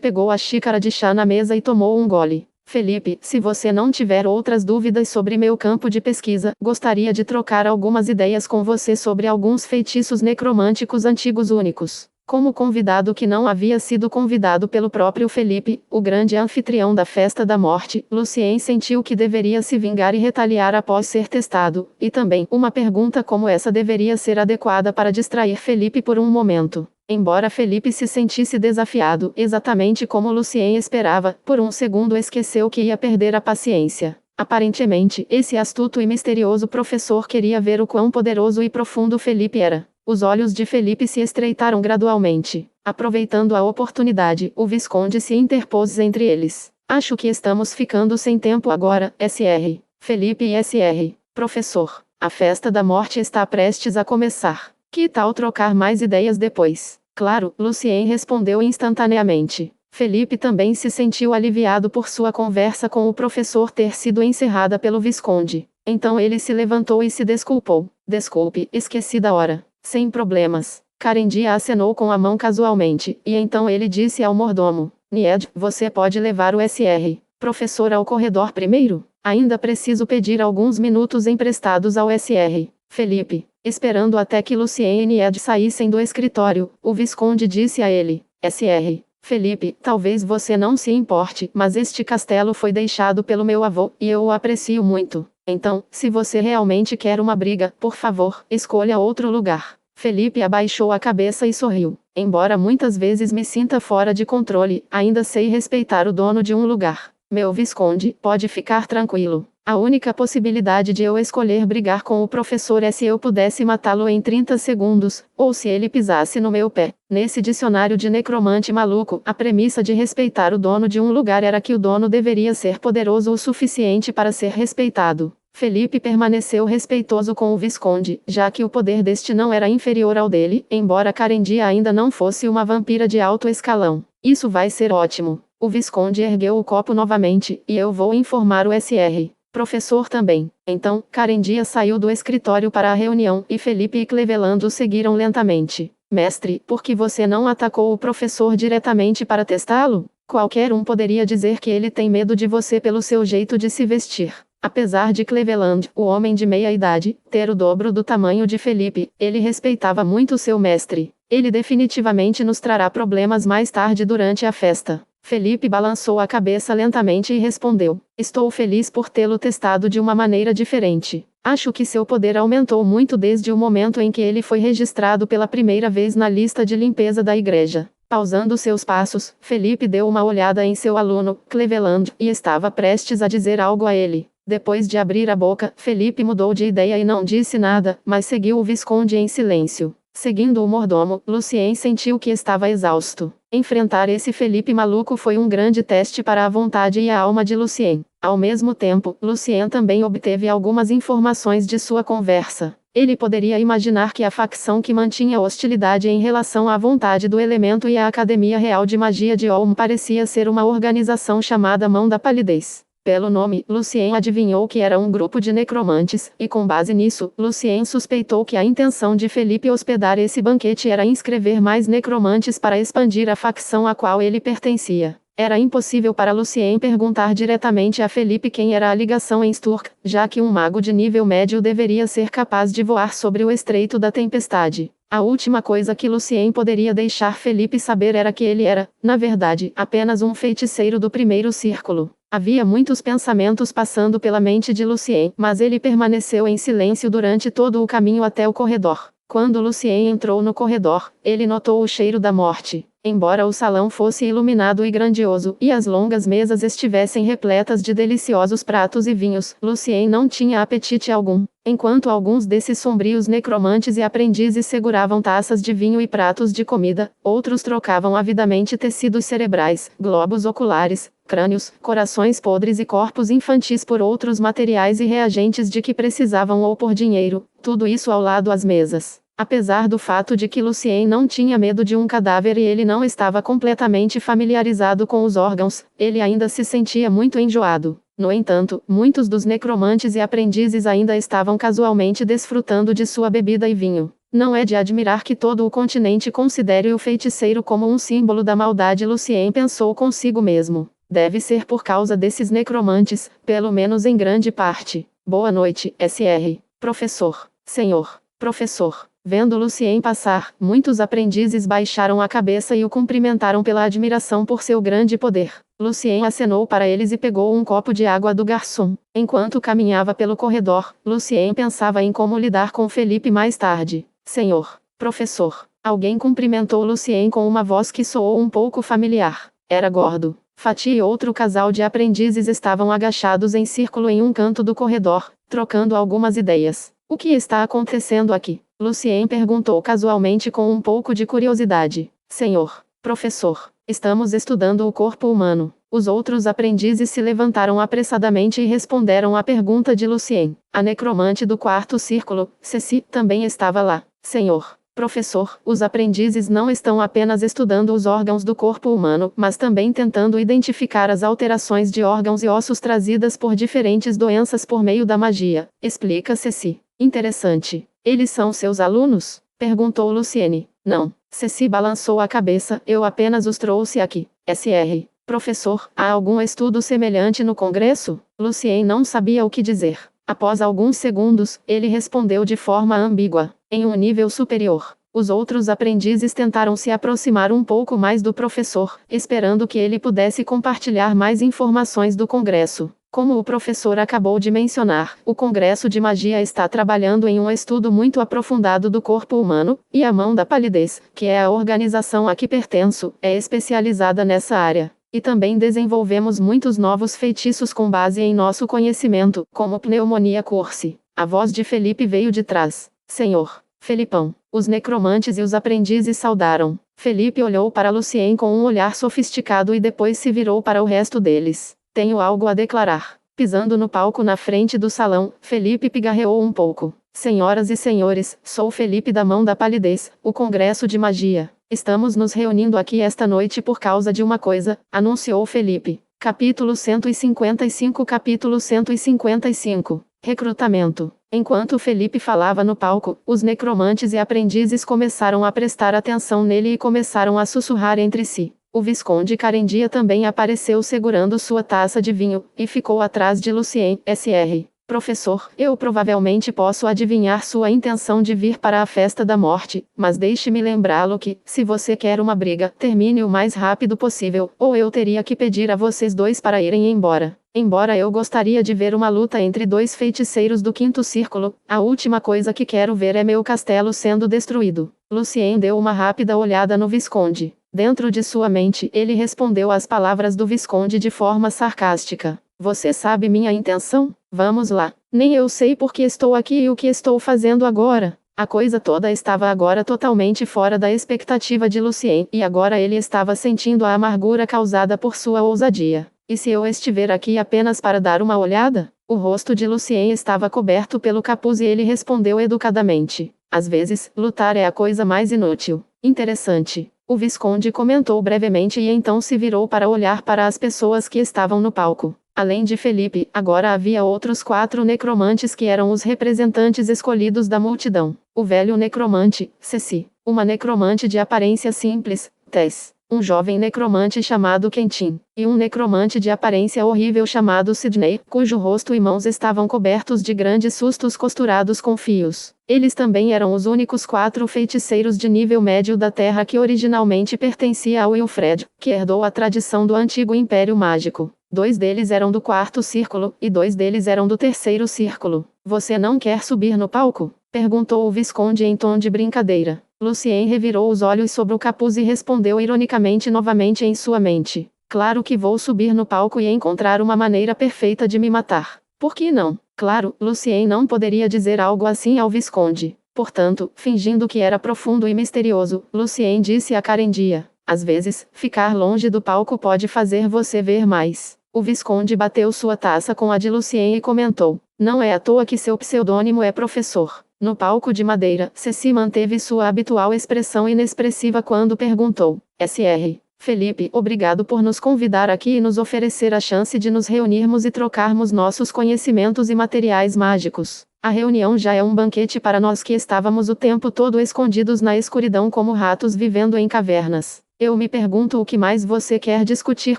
pegou a xícara de chá na mesa e tomou um gole. Felipe, se você não tiver outras dúvidas sobre meu campo de pesquisa, gostaria de trocar algumas ideias com você sobre alguns feitiços necromânticos antigos únicos. Como convidado que não havia sido convidado pelo próprio Felipe, o grande anfitrião da festa da morte, Lucien sentiu que deveria se vingar e retaliar após ser testado, e também, uma pergunta como essa deveria ser adequada para distrair Felipe por um momento. Embora Felipe se sentisse desafiado, exatamente como Lucien esperava, por um segundo esqueceu que ia perder a paciência. Aparentemente, esse astuto e misterioso professor queria ver o quão poderoso e profundo Felipe era. Os olhos de Felipe se estreitaram gradualmente. Aproveitando a oportunidade, o Visconde se interpôs entre eles. Acho que estamos ficando sem tempo agora, Sr. Felipe e Sr. Professor. A festa da morte está prestes a começar. Que tal trocar mais ideias depois? Claro, Lucien respondeu instantaneamente. Felipe também se sentiu aliviado por sua conversa com o professor ter sido encerrada pelo Visconde. Então ele se levantou e se desculpou. Desculpe, esqueci da hora. Sem problemas. Carendia acenou com a mão casualmente, e então ele disse ao mordomo: Nied, você pode levar o Sr. Professor ao corredor primeiro? Ainda preciso pedir alguns minutos emprestados ao Sr. Felipe. Esperando até que Lucien e Nied saíssem do escritório, o Visconde disse a ele: Sr. Felipe, talvez você não se importe, mas este castelo foi deixado pelo meu avô, e eu o aprecio muito. Então, se você realmente quer uma briga, por favor, escolha outro lugar. Felipe abaixou a cabeça e sorriu. Embora muitas vezes me sinta fora de controle, ainda sei respeitar o dono de um lugar. Meu Visconde, pode ficar tranquilo. A única possibilidade de eu escolher brigar com o professor é se eu pudesse matá-lo em 30 segundos, ou se ele pisasse no meu pé. Nesse dicionário de necromante maluco, a premissa de respeitar o dono de um lugar era que o dono deveria ser poderoso o suficiente para ser respeitado. Felipe permaneceu respeitoso com o Visconde, já que o poder deste não era inferior ao dele, embora Carendia ainda não fosse uma vampira de alto escalão. Isso vai ser ótimo. O Visconde ergueu o copo novamente, e eu vou informar o SR. Professor também. Então, Carendia saiu do escritório para a reunião, e Felipe e Cleveland o seguiram lentamente. Mestre, por que você não atacou o professor diretamente para testá-lo? Qualquer um poderia dizer que ele tem medo de você pelo seu jeito de se vestir. Apesar de Cleveland, o homem de meia idade, ter o dobro do tamanho de Felipe, ele respeitava muito seu mestre. Ele definitivamente nos trará problemas mais tarde durante a festa. Felipe balançou a cabeça lentamente e respondeu: estou feliz por tê-lo testado de uma maneira diferente. Acho que seu poder aumentou muito desde o momento em que ele foi registrado pela primeira vez na lista de limpeza da igreja. Pausando seus passos, Felipe deu uma olhada em seu aluno, Cleveland, e estava prestes a dizer algo a ele. Depois de abrir a boca, Felipe mudou de ideia e não disse nada, mas seguiu o Visconde em silêncio. Seguindo o mordomo, Lucien sentiu que estava exausto. Enfrentar esse Felipe maluco foi um grande teste para a vontade e a alma de Lucien. Ao mesmo tempo, Lucien também obteve algumas informações de sua conversa. Ele poderia imaginar que a facção que mantinha hostilidade em relação à vontade do elemento e à Academia Real de Magia de Olm parecia ser uma organização chamada Mão da Palidez. Pelo nome, Lucien adivinhou que era um grupo de necromantes, e com base nisso, Lucien suspeitou que a intenção de Felipe hospedar esse banquete era inscrever mais necromantes para expandir a facção a qual ele pertencia. Era impossível para Lucien perguntar diretamente a Felipe quem era a ligação em Sturk, já que um mago de nível médio deveria ser capaz de voar sobre o Estreito da Tempestade. A última coisa que Lucien poderia deixar Felipe saber era que ele era, na verdade, apenas um feiticeiro do primeiro círculo. Havia muitos pensamentos passando pela mente de Lucien, mas ele permaneceu em silêncio durante todo o caminho até o corredor. Quando Lucien entrou no corredor, ele notou o cheiro da morte. Embora o salão fosse iluminado e grandioso, e as longas mesas estivessem repletas de deliciosos pratos e vinhos, Lucien não tinha apetite algum. Enquanto alguns desses sombrios necromantes e aprendizes seguravam taças de vinho e pratos de comida, outros trocavam avidamente tecidos cerebrais, globos oculares, crânios, corações podres e corpos infantis por outros materiais e reagentes de que precisavam ou por dinheiro, tudo isso ao lado às mesas. Apesar do fato de que Lucien não tinha medo de um cadáver e ele não estava completamente familiarizado com os órgãos, ele ainda se sentia muito enjoado. No entanto, muitos dos necromantes e aprendizes ainda estavam casualmente desfrutando de sua bebida e vinho. Não é de admirar que todo o continente considere o feiticeiro como um símbolo da maldade, Lucien pensou consigo mesmo. Deve ser por causa desses necromantes, pelo menos em grande parte. Boa noite, SR. Professor. Senhor. Professor. Vendo Lucien passar, muitos aprendizes baixaram a cabeça e o cumprimentaram pela admiração por seu grande poder. Lucien acenou para eles e pegou um copo de água do garçom. Enquanto caminhava pelo corredor, Lucien pensava em como lidar com Felipe mais tarde. Senhor. Professor. Alguém cumprimentou Lucien com uma voz que soou um pouco familiar. Era Gordo. Fatia e outro casal de aprendizes estavam agachados em círculo em um canto do corredor, trocando algumas ideias. O que está acontecendo aqui? Lucien perguntou casualmente com um pouco de curiosidade. Senhor. Professor. Estamos estudando o corpo humano. Os outros aprendizes se levantaram apressadamente e responderam à pergunta de Lucien. A necromante do quarto círculo, Ceci, também estava lá. Senhor. Professor, os aprendizes não estão apenas estudando os órgãos do corpo humano, mas também tentando identificar as alterações de órgãos e ossos trazidas por diferentes doenças por meio da magia. Explica Ceci. Interessante. Eles são seus alunos? Perguntou Luciene. Não. Ceci balançou a cabeça. Eu apenas os trouxe aqui. SR. Professor, há algum estudo semelhante no Congresso? Lucien não sabia o que dizer. Após alguns segundos, ele respondeu de forma ambígua. Em um nível superior. Os outros aprendizes tentaram se aproximar um pouco mais do professor, esperando que ele pudesse compartilhar mais informações do Congresso. Como o professor acabou de mencionar, o Congresso de Magia está trabalhando em um estudo muito aprofundado do corpo humano, e a Mão da Palidez, que é a organização a que pertenço, é especializada nessa área. E também desenvolvemos muitos novos feitiços com base em nosso conhecimento, como pneumonia curse. A voz de Felipe veio de trás. Senhor Felipão. Os necromantes e os aprendizes saudaram. Felipe olhou para Lucien com um olhar sofisticado e depois se virou para o resto deles. Tenho algo a declarar. Pisando no palco na frente do salão, Felipe pigarreou um pouco. Senhoras e senhores, sou Felipe da Mão da Palidez, o Congresso de Magia. Estamos nos reunindo aqui esta noite por causa de uma coisa, anunciou Felipe. Capítulo 155. Capítulo 155. Recrutamento. Enquanto Felipe falava no palco, os necromantes e aprendizes começaram a prestar atenção nele e começaram a sussurrar entre si. O Visconde Carendia também apareceu segurando sua taça de vinho, e ficou atrás de Lucien, Sr. Professor, eu provavelmente posso adivinhar sua intenção de vir para a festa da morte, mas deixe-me lembrá-lo que, se você quer uma briga, termine o mais rápido possível, ou eu teria que pedir a vocês dois para irem embora. Embora eu gostaria de ver uma luta entre dois feiticeiros do quinto círculo, a última coisa que quero ver é meu castelo sendo destruído. Lucien deu uma rápida olhada no Visconde. Dentro de sua mente, ele respondeu às palavras do Visconde de forma sarcástica. Você sabe minha intenção? Vamos lá. Nem eu sei porque estou aqui e o que estou fazendo agora. A coisa toda estava agora totalmente fora da expectativa de Lucien, e agora ele estava sentindo a amargura causada por sua ousadia. E se eu estiver aqui apenas para dar uma olhada? O rosto de Lucien estava coberto pelo capuz e ele respondeu educadamente. Às vezes, lutar é a coisa mais inútil. Interessante. O Visconde comentou brevemente e então se virou para olhar para as pessoas que estavam no palco. Além de Felipe, agora havia outros 4 necromantes que eram os representantes escolhidos da multidão. O velho necromante, Ceci. Uma necromante de aparência simples, Tess. Um jovem necromante chamado Quentin. E um necromante de aparência horrível chamado Sidney, cujo rosto e mãos estavam cobertos de grandes sustos costurados com fios. Eles também eram os únicos 4 feiticeiros de nível médio da Terra que originalmente pertencia a Wilfred, que herdou a tradição do antigo Império Mágico. 2 deles eram do quarto círculo, e 2 deles eram do terceiro círculo. Você não quer subir no palco? Perguntou o Visconde em tom de brincadeira. Lucien revirou os olhos sobre o capuz e respondeu ironicamente novamente em sua mente. Claro que vou subir no palco e encontrar uma maneira perfeita de me matar. Por que não? Claro, Lucien não poderia dizer algo assim ao Visconde. Portanto, fingindo que era profundo e misterioso, Lucien disse a Carendia. Às vezes, ficar longe do palco pode fazer você ver mais. O Visconde bateu sua taça com a de Lucien e comentou. Não é à toa que seu pseudônimo é professor. No palco de madeira, Ceci manteve sua habitual expressão inexpressiva quando perguntou. Sr. Felipe, obrigado por nos convidar aqui e nos oferecer a chance de nos reunirmos e trocarmos nossos conhecimentos e materiais mágicos. A reunião já é um banquete para nós que estávamos o tempo todo escondidos na escuridão como ratos vivendo em cavernas. Eu me pergunto o que mais você quer discutir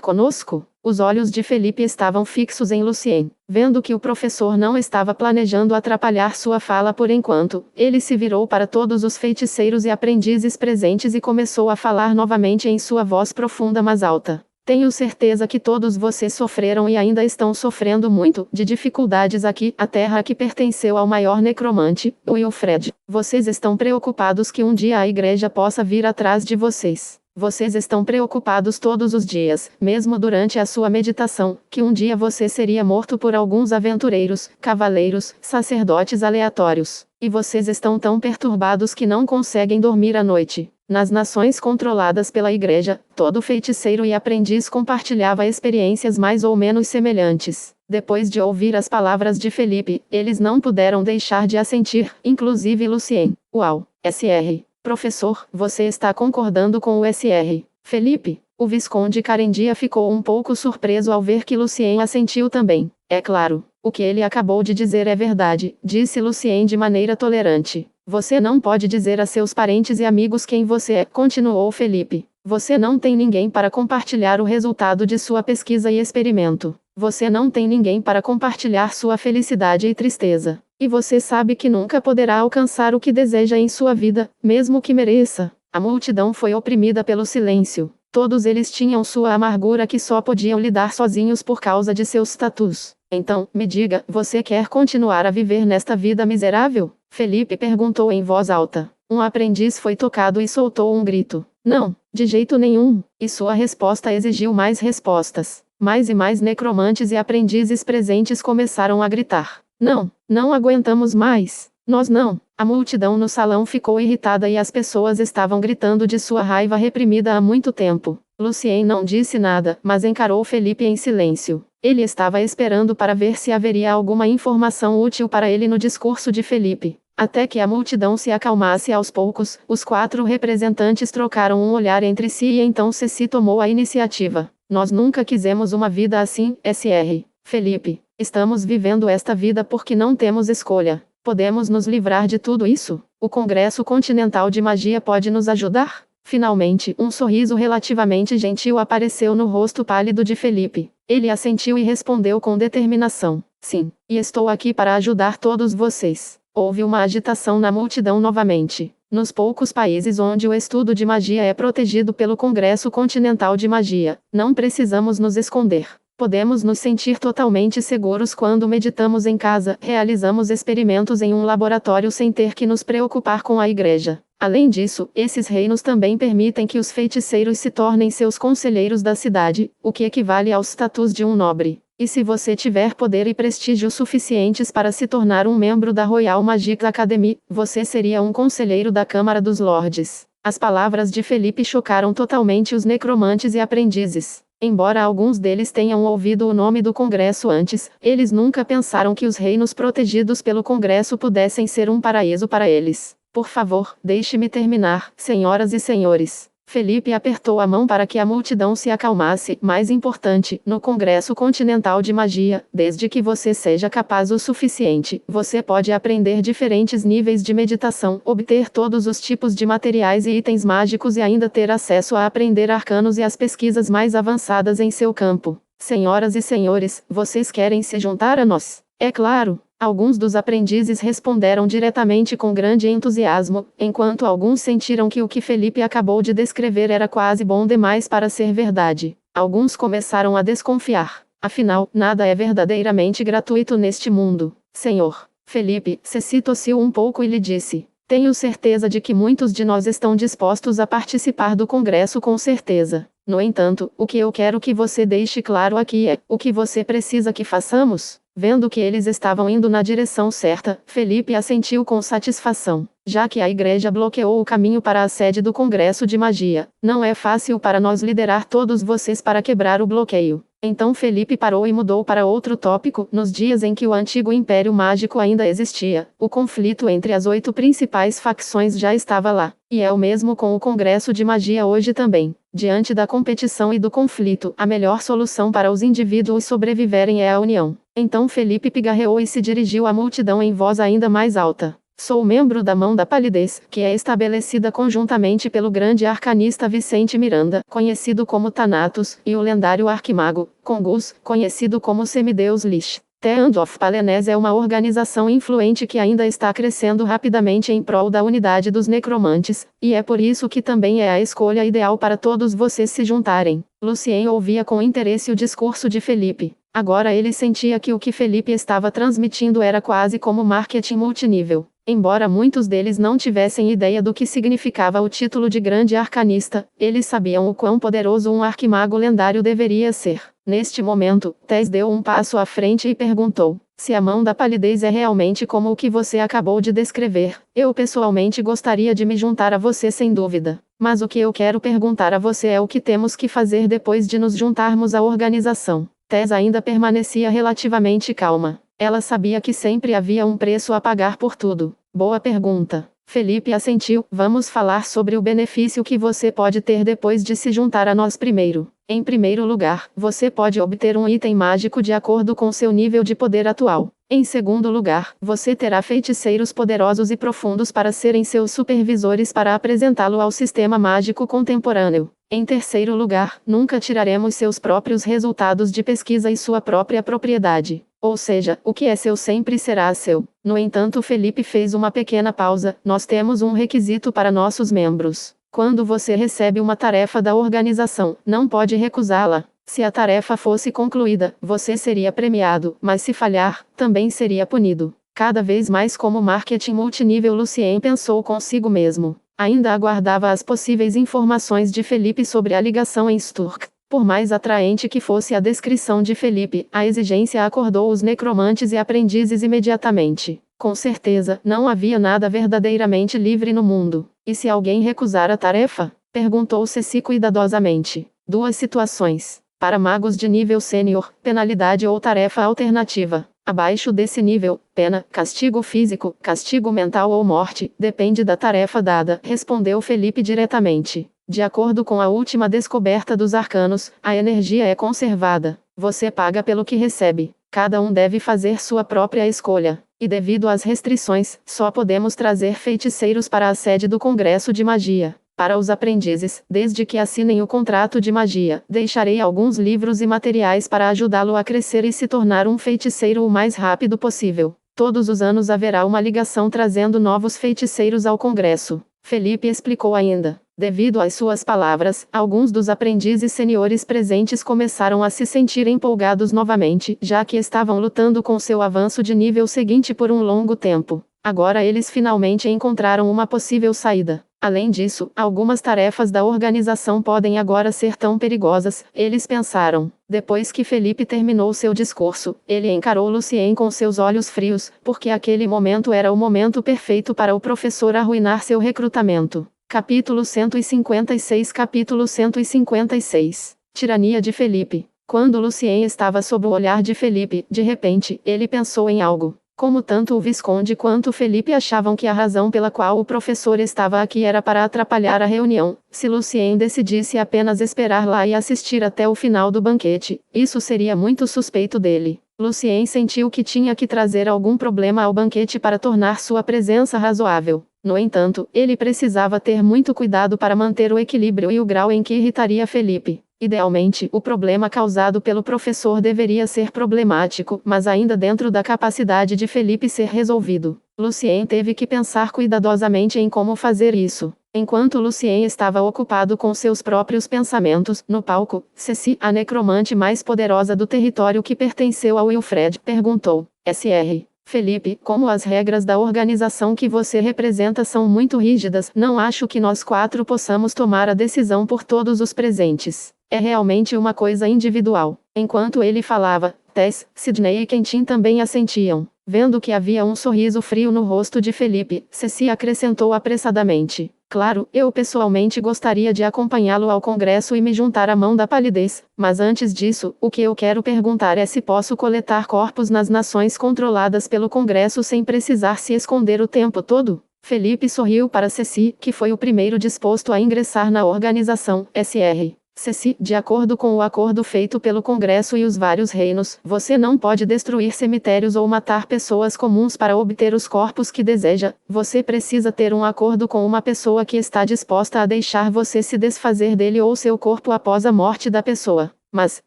conosco? Os olhos de Felipe estavam fixos em Lucien. Vendo que o professor não estava planejando atrapalhar sua fala por enquanto, ele se virou para todos os feiticeiros e aprendizes presentes e começou a falar novamente em sua voz profunda mas alta. Tenho certeza que todos vocês sofreram e ainda estão sofrendo muito de dificuldades aqui, a terra que pertenceu ao maior necromante, Wilfred. Vocês estão preocupados que um dia a igreja possa vir atrás de vocês. Vocês estão preocupados todos os dias, mesmo durante a sua meditação, que um dia você seria morto por alguns aventureiros, cavaleiros, sacerdotes aleatórios. E vocês estão tão perturbados que não conseguem dormir à noite. Nas nações controladas pela igreja, todo feiticeiro e aprendiz compartilhava experiências mais ou menos semelhantes. Depois de ouvir as palavras de Felipe, eles não puderam deixar de assentir, inclusive Lucien. Uau, Sr. Professor, você está concordando com o Sr. Felipe? O Visconde Carendia ficou um pouco surpreso ao ver que Lucien assentiu também. É claro, o que ele acabou de dizer é verdade, disse Lucien de maneira tolerante. Você não pode dizer a seus parentes e amigos quem você é, continuou Felipe. Você não tem ninguém para compartilhar o resultado de sua pesquisa e experimento. Você não tem ninguém para compartilhar sua felicidade e tristeza. E você sabe que nunca poderá alcançar o que deseja em sua vida, mesmo que mereça. A multidão foi oprimida pelo silêncio. Todos eles tinham sua amargura que só podiam lidar sozinhos por causa de seus status. Então, me diga, você quer continuar a viver nesta vida miserável? Felipe perguntou em voz alta. Um aprendiz foi tocado e soltou um grito. Não, de jeito nenhum. E sua resposta exigiu mais respostas. Mais e mais necromantes e aprendizes presentes começaram a gritar. Não, não aguentamos mais. Nós não. A multidão no salão ficou irritada e as pessoas estavam gritando de sua raiva reprimida há muito tempo. Lucien não disse nada, mas encarou Felipe em silêncio. Ele estava esperando para ver se haveria alguma informação útil para ele no discurso de Felipe. Até que a multidão se acalmasse aos poucos, os 4 representantes trocaram um olhar entre si e então Ceci tomou a iniciativa. Nós nunca quisemos uma vida assim, Sr. Felipe. Estamos vivendo esta vida porque não temos escolha. Podemos nos livrar de tudo isso? O Congresso Continental de Magia pode nos ajudar? Finalmente, um sorriso relativamente gentil apareceu no rosto pálido de Felipe. Ele assentiu e respondeu com determinação. Sim, e estou aqui para ajudar todos vocês. Houve uma agitação na multidão novamente. Nos poucos países onde o estudo de magia é protegido pelo Congresso Continental de Magia, não precisamos nos esconder. Podemos nos sentir totalmente seguros quando meditamos em casa, realizamos experimentos em um laboratório sem ter que nos preocupar com a igreja. Além disso, esses reinos também permitem que os feiticeiros se tornem seus conselheiros da cidade, o que equivale ao status de um nobre. E se você tiver poder e prestígio suficientes para se tornar um membro da Royal Magic Academy, você seria um conselheiro da Câmara dos Lordes. As palavras de Felipe chocaram totalmente os necromantes e aprendizes. Embora alguns deles tenham ouvido o nome do Congresso antes, eles nunca pensaram que os reinos protegidos pelo Congresso pudessem ser um paraíso para eles. Por favor, deixe-me terminar, senhoras e senhores. Felipe apertou a mão para que a multidão se acalmasse. Mais importante, no Congresso Continental de Magia, desde que você seja capaz o suficiente, você pode aprender diferentes níveis de meditação, obter todos os tipos de materiais e itens mágicos e ainda ter acesso a aprender arcanos e as pesquisas mais avançadas em seu campo. Senhoras e senhores, vocês querem se juntar a nós? É claro. Alguns dos aprendizes responderam diretamente com grande entusiasmo, enquanto alguns sentiram que o que Felipe acabou de descrever era quase bom demais para ser verdade. Alguns começaram a desconfiar. Afinal, nada é verdadeiramente gratuito neste mundo. Senhor Felipe, Ceci tossiu um pouco e lhe disse: tenho certeza de que muitos de nós estão dispostos a participar do Congresso com certeza. No entanto, o que eu quero que você deixe claro aqui é: o que você precisa que façamos? Vendo que eles estavam indo na direção certa, Felipe assentiu com satisfação. Já que a igreja bloqueou o caminho para a sede do Congresso de Magia, não é fácil para nós liderar todos vocês para quebrar o bloqueio. Então Felipe parou e mudou para outro tópico. Nos dias em que o antigo Império Mágico ainda existia, o conflito entre as 8 principais facções já estava lá. E é o mesmo com o Congresso de Magia hoje também. Diante da competição e do conflito, a melhor solução para os indivíduos sobreviverem é a união. Então Felipe pigarreou e se dirigiu à multidão em voz ainda mais alta. Sou membro da Mão da Palidez, que é estabelecida conjuntamente pelo grande arcanista Vicente Miranda, conhecido como Thanatos, e o lendário arquimago, Congus, conhecido como Semideus Lich. The Hand of Palenés é uma organização influente que ainda está crescendo rapidamente em prol da unidade dos necromantes, e é por isso que também é a escolha ideal para todos vocês se juntarem. Lucien ouvia com interesse o discurso de Felipe. Agora ele sentia que o que Felipe estava transmitindo era quase como marketing multinível. Embora muitos deles não tivessem ideia do que significava o título de grande arcanista, eles sabiam o quão poderoso um arquimago lendário deveria ser. Neste momento, Tess deu um passo à frente e perguntou: se a Mão da Palidez é realmente como o que você acabou de descrever, eu pessoalmente gostaria de me juntar a você sem dúvida. Mas o que eu quero perguntar a você é o que temos que fazer depois de nos juntarmos à organização. Tess ainda permanecia relativamente calma. Ela sabia que sempre havia um preço a pagar por tudo. Boa pergunta. Felipe assentiu. Vamos falar sobre o benefício que você pode ter depois de se juntar a nós primeiro. Em primeiro lugar, você pode obter um item mágico de acordo com seu nível de poder atual. Em segundo lugar, você terá feiticeiros poderosos e profundos para serem seus supervisores para apresentá-lo ao sistema mágico contemporâneo. Em terceiro lugar, nunca tiraremos seus próprios resultados de pesquisa e sua própria propriedade. Ou seja, o que é seu sempre será seu. No entanto, Felipe fez uma pequena pausa. Nós temos um requisito para nossos membros. Quando você recebe uma tarefa da organização, não pode recusá-la. Se a tarefa fosse concluída, você seria premiado, mas se falhar, também seria punido. Cada vez mais como marketing multinível, Lucien pensou consigo mesmo. Ainda aguardava as possíveis informações de Felipe sobre a ligação em Sturk. Por mais atraente que fosse a descrição de Felipe, a exigência acordou os necromantes e aprendizes imediatamente. Com certeza, não havia nada verdadeiramente livre no mundo. E se alguém recusar a tarefa? Perguntou Ceci cuidadosamente. 2 situações. Para magos de nível sênior, penalidade ou tarefa alternativa. Abaixo desse nível, pena, castigo físico, castigo mental ou morte, depende da tarefa dada, respondeu Felipe diretamente. De acordo com a última descoberta dos arcanos, a energia é conservada. Você paga pelo que recebe. Cada um deve fazer sua própria escolha. E devido às restrições, só podemos trazer feiticeiros para a sede do Congresso de Magia. Para os aprendizes, desde que assinem o contrato de magia, deixarei alguns livros e materiais para ajudá-lo a crescer e se tornar um feiticeiro o mais rápido possível. Todos os anos haverá uma ligação trazendo novos feiticeiros ao Congresso. Felipe explicou ainda. Devido às suas palavras, alguns dos aprendizes seniores presentes começaram a se sentir empolgados novamente, já que estavam lutando com seu avanço de nível seguinte por um longo tempo. Agora eles finalmente encontraram uma possível saída. Além disso, algumas tarefas da organização podem agora ser tão perigosas, eles pensaram. Depois que Felipe terminou seu discurso, ele encarou Lucien com seus olhos frios, porque aquele momento era o momento perfeito para o professor arruinar seu recrutamento. Capítulo 156 Capítulo 156 Tirania de Felipe. Quando Lucien estava sob o olhar de Felipe, de repente, ele pensou em algo. Como tanto o Visconde quanto Felipe achavam que a razão pela qual o professor estava aqui era para atrapalhar a reunião, se Lucien decidisse apenas esperar lá e assistir até o final do banquete, isso seria muito suspeito dele. Lucien sentiu que tinha que trazer algum problema ao banquete para tornar sua presença razoável. No entanto, ele precisava ter muito cuidado para manter o equilíbrio e o grau em que irritaria Felipe. Idealmente, o problema causado pelo professor deveria ser problemático, mas ainda dentro da capacidade de Felipe ser resolvido. Lucien teve que pensar cuidadosamente em como fazer isso. Enquanto Lucien estava ocupado com seus próprios pensamentos, no palco, Ceci, a necromante mais poderosa do território que pertenceu a Wilfred, perguntou: Sr. Felipe, como as regras da organização que você representa são muito rígidas, não acho que nós 4 possamos tomar a decisão por todos os presentes. É realmente uma coisa individual. Enquanto ele falava, Tess, Sidney e Quentin também assentiam. Vendo que havia um sorriso frio no rosto de Felipe, Ceci acrescentou apressadamente. Claro, eu pessoalmente gostaria de acompanhá-lo ao Congresso e me juntar à mão da palidez, mas antes disso, o que eu quero perguntar é se posso coletar corpos nas nações controladas pelo Congresso sem precisar se esconder o tempo todo? Felipe sorriu para Ceci, que foi o primeiro disposto a ingressar na organização, Sr. Ceci, de acordo com o acordo feito pelo Congresso e os vários reinos, você não pode destruir cemitérios ou matar pessoas comuns para obter os corpos que deseja. Você precisa ter um acordo com uma pessoa que está disposta a deixar você se desfazer dele ou seu corpo após a morte da pessoa. Mas,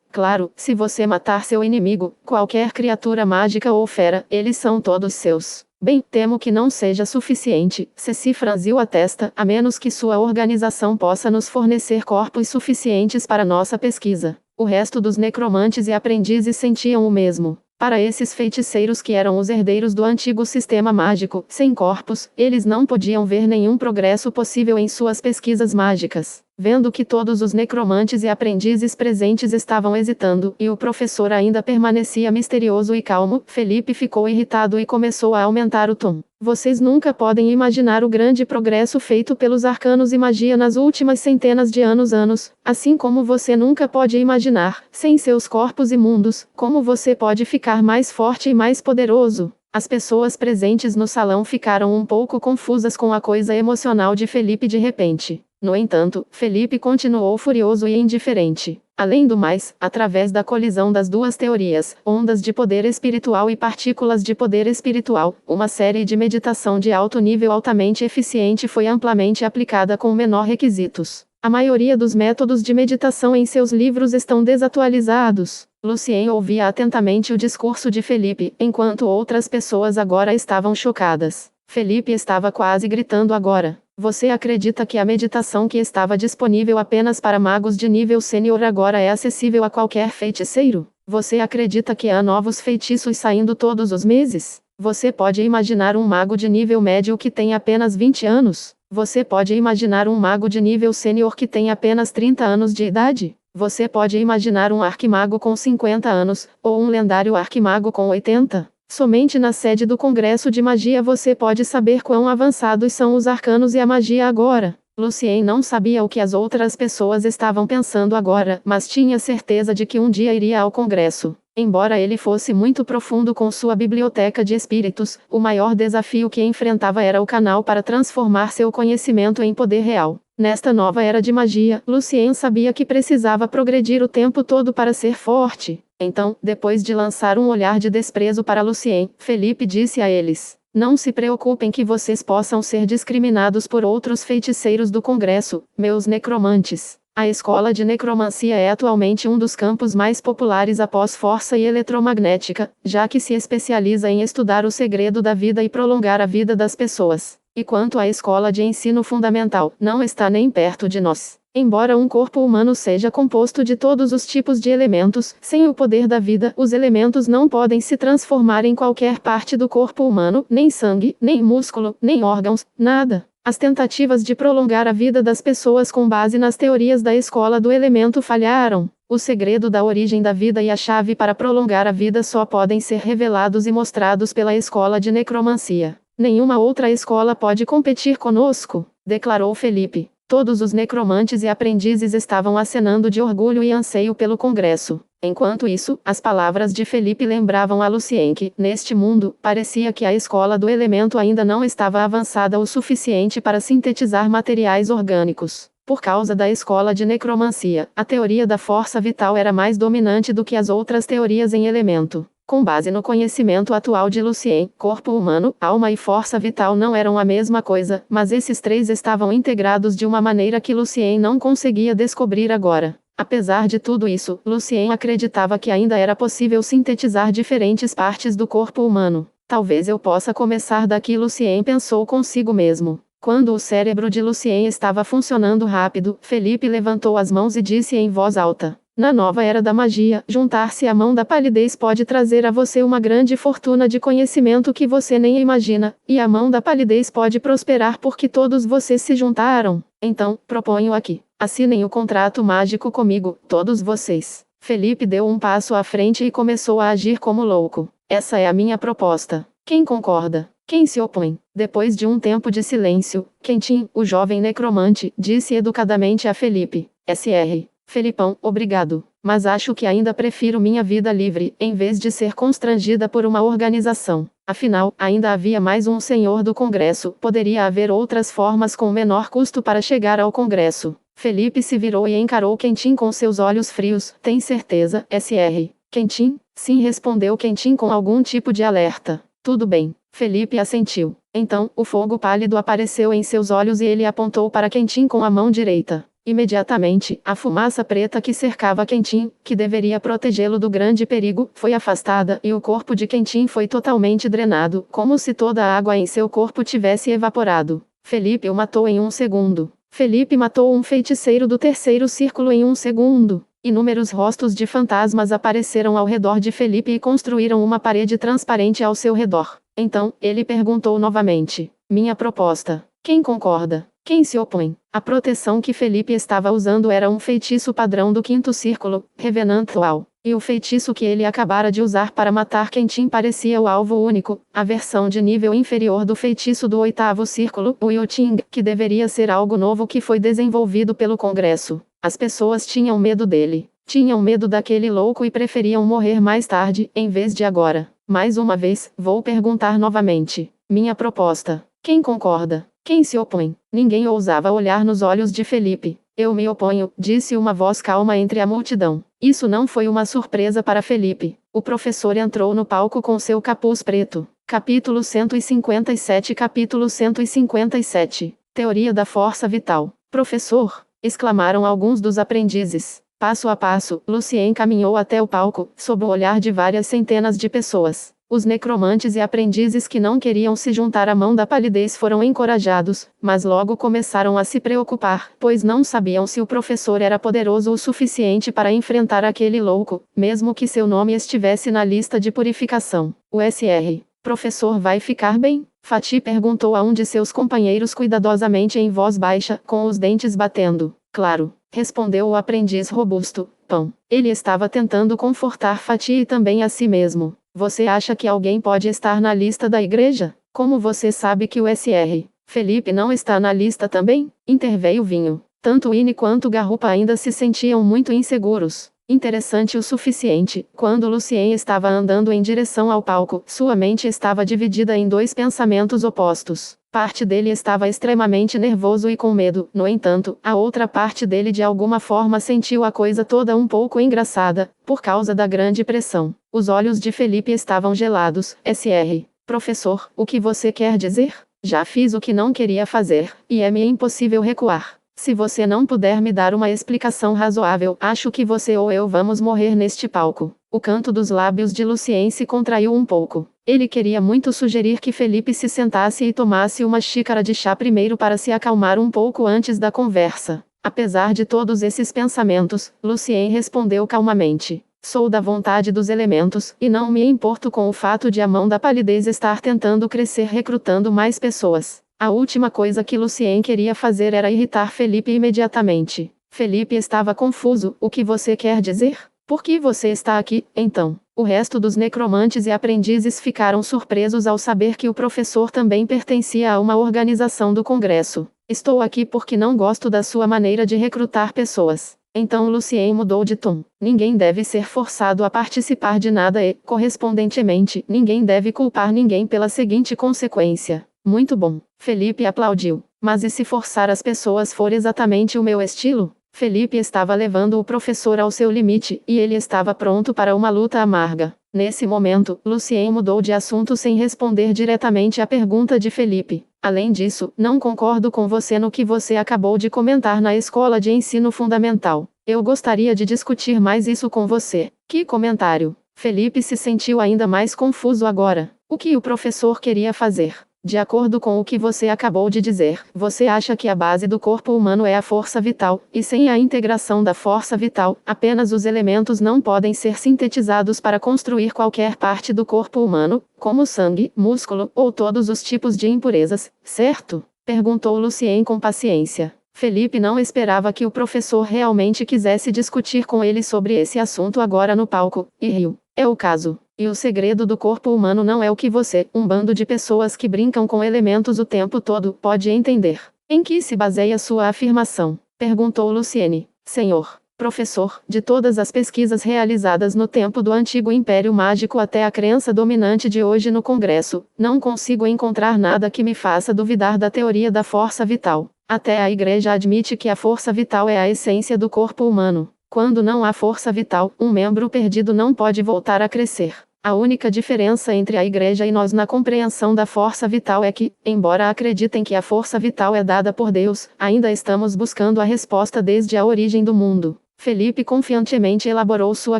claro, se você matar seu inimigo, qualquer criatura mágica ou fera, eles são todos seus. Bem, temo que não seja suficiente. Ceci franziu a testa, a menos que sua organização possa nos fornecer corpos suficientes para nossa pesquisa. O resto dos necromantes e aprendizes sentiam o mesmo. Para esses feiticeiros que eram os herdeiros do antigo sistema mágico, sem corpos, eles não podiam ver nenhum progresso possível em suas pesquisas mágicas. Vendo que todos os necromantes e aprendizes presentes estavam hesitando, e o professor ainda permanecia misterioso e calmo, Felipe ficou irritado e começou a aumentar o tom. Vocês nunca podem imaginar o grande progresso feito pelos arcanos e magia nas últimas centenas de anos, assim como você nunca pode imaginar, sem seus corpos imundos, como você pode ficar mais forte e mais poderoso. As pessoas presentes no salão ficaram um pouco confusas com a coisa emocional de Felipe de repente. No entanto, Felipe continuou furioso e indiferente. Além do mais, através da colisão das duas teorias, ondas de poder espiritual e partículas de poder espiritual, uma série de meditação de alto nível altamente eficiente foi amplamente aplicada com menor requisitos. A maioria dos métodos de meditação em seus livros estão desatualizados. Lucien ouvia atentamente o discurso de Felipe, enquanto outras pessoas agora estavam chocadas. Felipe estava quase gritando agora. Você acredita que a meditação que estava disponível apenas para magos de nível sênior agora é acessível a qualquer feiticeiro? Você acredita que há novos feitiços saindo todos os meses? Você pode imaginar um mago de nível médio que tem apenas 20 anos? Você pode imaginar um mago de nível sênior que tem apenas 30 anos de idade? Você pode imaginar um arquimago com 50 anos, ou um lendário arquimago com 80? Somente na sede do Congresso de Magia você pode saber quão avançados são os arcanos e a magia agora. Lucien não sabia o que as outras pessoas estavam pensando agora, mas tinha certeza de que um dia iria ao Congresso. Embora ele fosse muito profundo com sua biblioteca de espíritos, o maior desafio que enfrentava era o canal para transformar seu conhecimento em poder real. Nesta nova era de magia, Lucien sabia que precisava progredir o tempo todo para ser forte. Então, depois de lançar um olhar de desprezo para Lucien, Felipe disse a eles: não se preocupem que vocês possam ser discriminados por outros feiticeiros do Congresso, meus necromantes. A escola de necromancia é atualmente um dos campos mais populares após força e eletromagnética, já que se especializa em estudar o segredo da vida e prolongar a vida das pessoas. E quanto à escola de ensino fundamental, não está nem perto de nós. Embora um corpo humano seja composto de todos os tipos de elementos, sem o poder da vida, os elementos não podem se transformar em qualquer parte do corpo humano, nem sangue, nem músculo, nem órgãos, nada. As tentativas de prolongar a vida das pessoas com base nas teorias da escola do elemento falharam. O segredo da origem da vida e a chave para prolongar a vida só podem ser revelados e mostrados pela escola de necromancia. Nenhuma outra escola pode competir conosco, declarou Felipe. Todos os necromantes e aprendizes estavam acenando de orgulho e anseio pelo Congresso. Enquanto isso, as palavras de Felipe lembravam a Lucien que, neste mundo, parecia que a escola do elemento ainda não estava avançada o suficiente para sintetizar materiais orgânicos. Por causa da escola de necromancia, a teoria da força vital era mais dominante do que as outras teorias em elemento. Com base no conhecimento atual de Lucien, corpo humano, alma e força vital não eram a mesma coisa, mas esses três estavam integrados de uma maneira que Lucien não conseguia descobrir agora. Apesar de tudo isso, Lucien acreditava que ainda era possível sintetizar diferentes partes do corpo humano. Talvez eu possa começar daqui, Lucien pensou consigo mesmo. Quando o cérebro de Lucien estava funcionando rápido, Felipe levantou as mãos e disse em voz alta: na nova era da magia, juntar-se à mão da palidez pode trazer a você uma grande fortuna de conhecimento que você nem imagina, e a mão da palidez pode prosperar porque todos vocês se juntaram. Então, proponho aqui. Assinem o contrato mágico comigo, todos vocês. Felipe deu um passo à frente e começou a agir como louco. Essa é a minha proposta. Quem concorda? Quem se opõe? Depois de um tempo de silêncio, Quentin, o jovem necromante, disse educadamente a Felipe: Sr. Felipão, obrigado, mas acho que ainda prefiro minha vida livre, em vez de ser constrangida por uma organização. Afinal, ainda havia mais um senhor do Congresso, poderia haver outras formas com menor custo para chegar ao Congresso. Felipe se virou e encarou Quentin com seus olhos frios. Tem certeza, Sr. Quentin? Sim, respondeu Quentin com algum tipo de alerta. Tudo bem. Felipe assentiu. Então, o fogo pálido apareceu em seus olhos e ele apontou para Quentin com a mão direita. Imediatamente, a fumaça preta que cercava Quentin, que deveria protegê-lo do grande perigo, foi afastada e o corpo de Quentin foi totalmente drenado, como se toda a água em seu corpo tivesse evaporado. Felipe o matou em um segundo. Felipe matou um feiticeiro do terceiro círculo em um segundo. Inúmeros rostos de fantasmas apareceram ao redor de Felipe e construíram uma parede transparente ao seu redor. Então, ele perguntou novamente: minha proposta. Quem concorda? Quem se opõe? A proteção que Felipe estava usando era um feitiço padrão do quinto círculo, Revenant Wall. E o feitiço que ele acabara de usar para matar Quentin parecia o alvo único, a versão de nível inferior do feitiço do oitavo círculo, o Yuting, que deveria ser algo novo que foi desenvolvido pelo Congresso. As pessoas tinham medo dele. Tinham medo daquele louco e preferiam morrer mais tarde, em vez de agora. Mais uma vez, vou perguntar novamente. Minha proposta. Quem concorda? Quem se opõe? Ninguém ousava olhar nos olhos de Felipe. Eu me oponho, disse uma voz calma entre a multidão. Isso não foi uma surpresa para Felipe. O professor entrou no palco com seu capuz preto. Capítulo 157. Capítulo 157. Teoria da força vital. Professor! Exclamaram alguns dos aprendizes. Passo a passo, Lucien caminhou até o palco, sob o olhar de várias centenas de pessoas. Os necromantes e aprendizes que não queriam se juntar à mão da palidez foram encorajados, mas logo começaram a se preocupar, pois não sabiam se o professor era poderoso o suficiente para enfrentar aquele louco, mesmo que seu nome estivesse na lista de purificação. O Sr. Professor, vai ficar bem? Fatih perguntou a um de seus companheiros cuidadosamente em voz baixa, com os dentes batendo. Claro, respondeu o aprendiz robusto. Pão. Ele estava tentando confortar Fatih e também a si mesmo. Você acha que alguém pode estar na lista da igreja? Como você sabe que o Sr. Felipe não está na lista também? Interveio Vinho. Tanto Ine quanto Garrupa ainda se sentiam muito inseguros. Interessante o suficiente, quando Lucien estava andando em direção ao palco, sua mente estava dividida em dois pensamentos opostos. Parte dele estava extremamente nervoso e com medo, no entanto, a outra parte dele de alguma forma sentiu a coisa toda um pouco engraçada, por causa da grande pressão. Os olhos de Felipe estavam gelados. Sr. Professor, o que você quer dizer? Já fiz o que não queria fazer, e é-me impossível recuar. Se você não puder me dar uma explicação razoável, acho que você ou eu vamos morrer neste palco. O canto dos lábios de Lucien se contraiu um pouco. Ele queria muito sugerir que Felipe se sentasse e tomasse uma xícara de chá primeiro para se acalmar um pouco antes da conversa. Apesar de todos esses pensamentos, Lucien respondeu calmamente. Sou da vontade dos elementos, e não me importo com o fato de a mão da palidez estar tentando crescer recrutando mais pessoas. A última coisa que Lucien queria fazer era irritar Felipe imediatamente. Felipe estava confuso. O que você quer dizer? Por que você está aqui, então? O resto dos necromantes e aprendizes ficaram surpresos ao saber que o professor também pertencia a uma organização do Congresso. Estou aqui porque não gosto da sua maneira de recrutar pessoas. Então Lucien mudou de tom. Ninguém deve ser forçado a participar de nada e, correspondentemente, ninguém deve culpar ninguém pela seguinte consequência. Muito bom. Felipe aplaudiu. Mas e se forçar as pessoas for exatamente o meu estilo? Felipe estava levando o professor ao seu limite, e ele estava pronto para uma luta amarga. Nesse momento, Lucien mudou de assunto sem responder diretamente à pergunta de Felipe. Além disso, não concordo com você no que você acabou de comentar na escola de ensino fundamental. Eu gostaria de discutir mais isso com você. Que comentário? Felipe se sentiu ainda mais confuso agora. O que o professor queria fazer? De acordo com o que você acabou de dizer, você acha que a base do corpo humano é a força vital, e sem a integração da força vital, apenas os elementos não podem ser sintetizados para construir qualquer parte do corpo humano, como sangue, músculo, ou todos os tipos de impurezas, certo? Perguntou Lucien com paciência. Felipe não esperava que o professor realmente quisesse discutir com ele sobre esse assunto agora no palco, e riu. É o caso. E o segredo do corpo humano não é o que você, um bando de pessoas que brincam com elementos o tempo todo, pode entender. Em que se baseia sua afirmação? Perguntou Luciene. Senhor professor, de todas as pesquisas realizadas no tempo do antigo Império Mágico até a crença dominante de hoje no Congresso, não consigo encontrar nada que me faça duvidar da teoria da força vital. Até a Igreja admite que a força vital é a essência do corpo humano. Quando não há força vital, um membro perdido não pode voltar a crescer. A única diferença entre a Igreja e nós na compreensão da força vital é que, embora acreditem que a força vital é dada por Deus, ainda estamos buscando a resposta desde a origem do mundo. Felipe confiantemente elaborou sua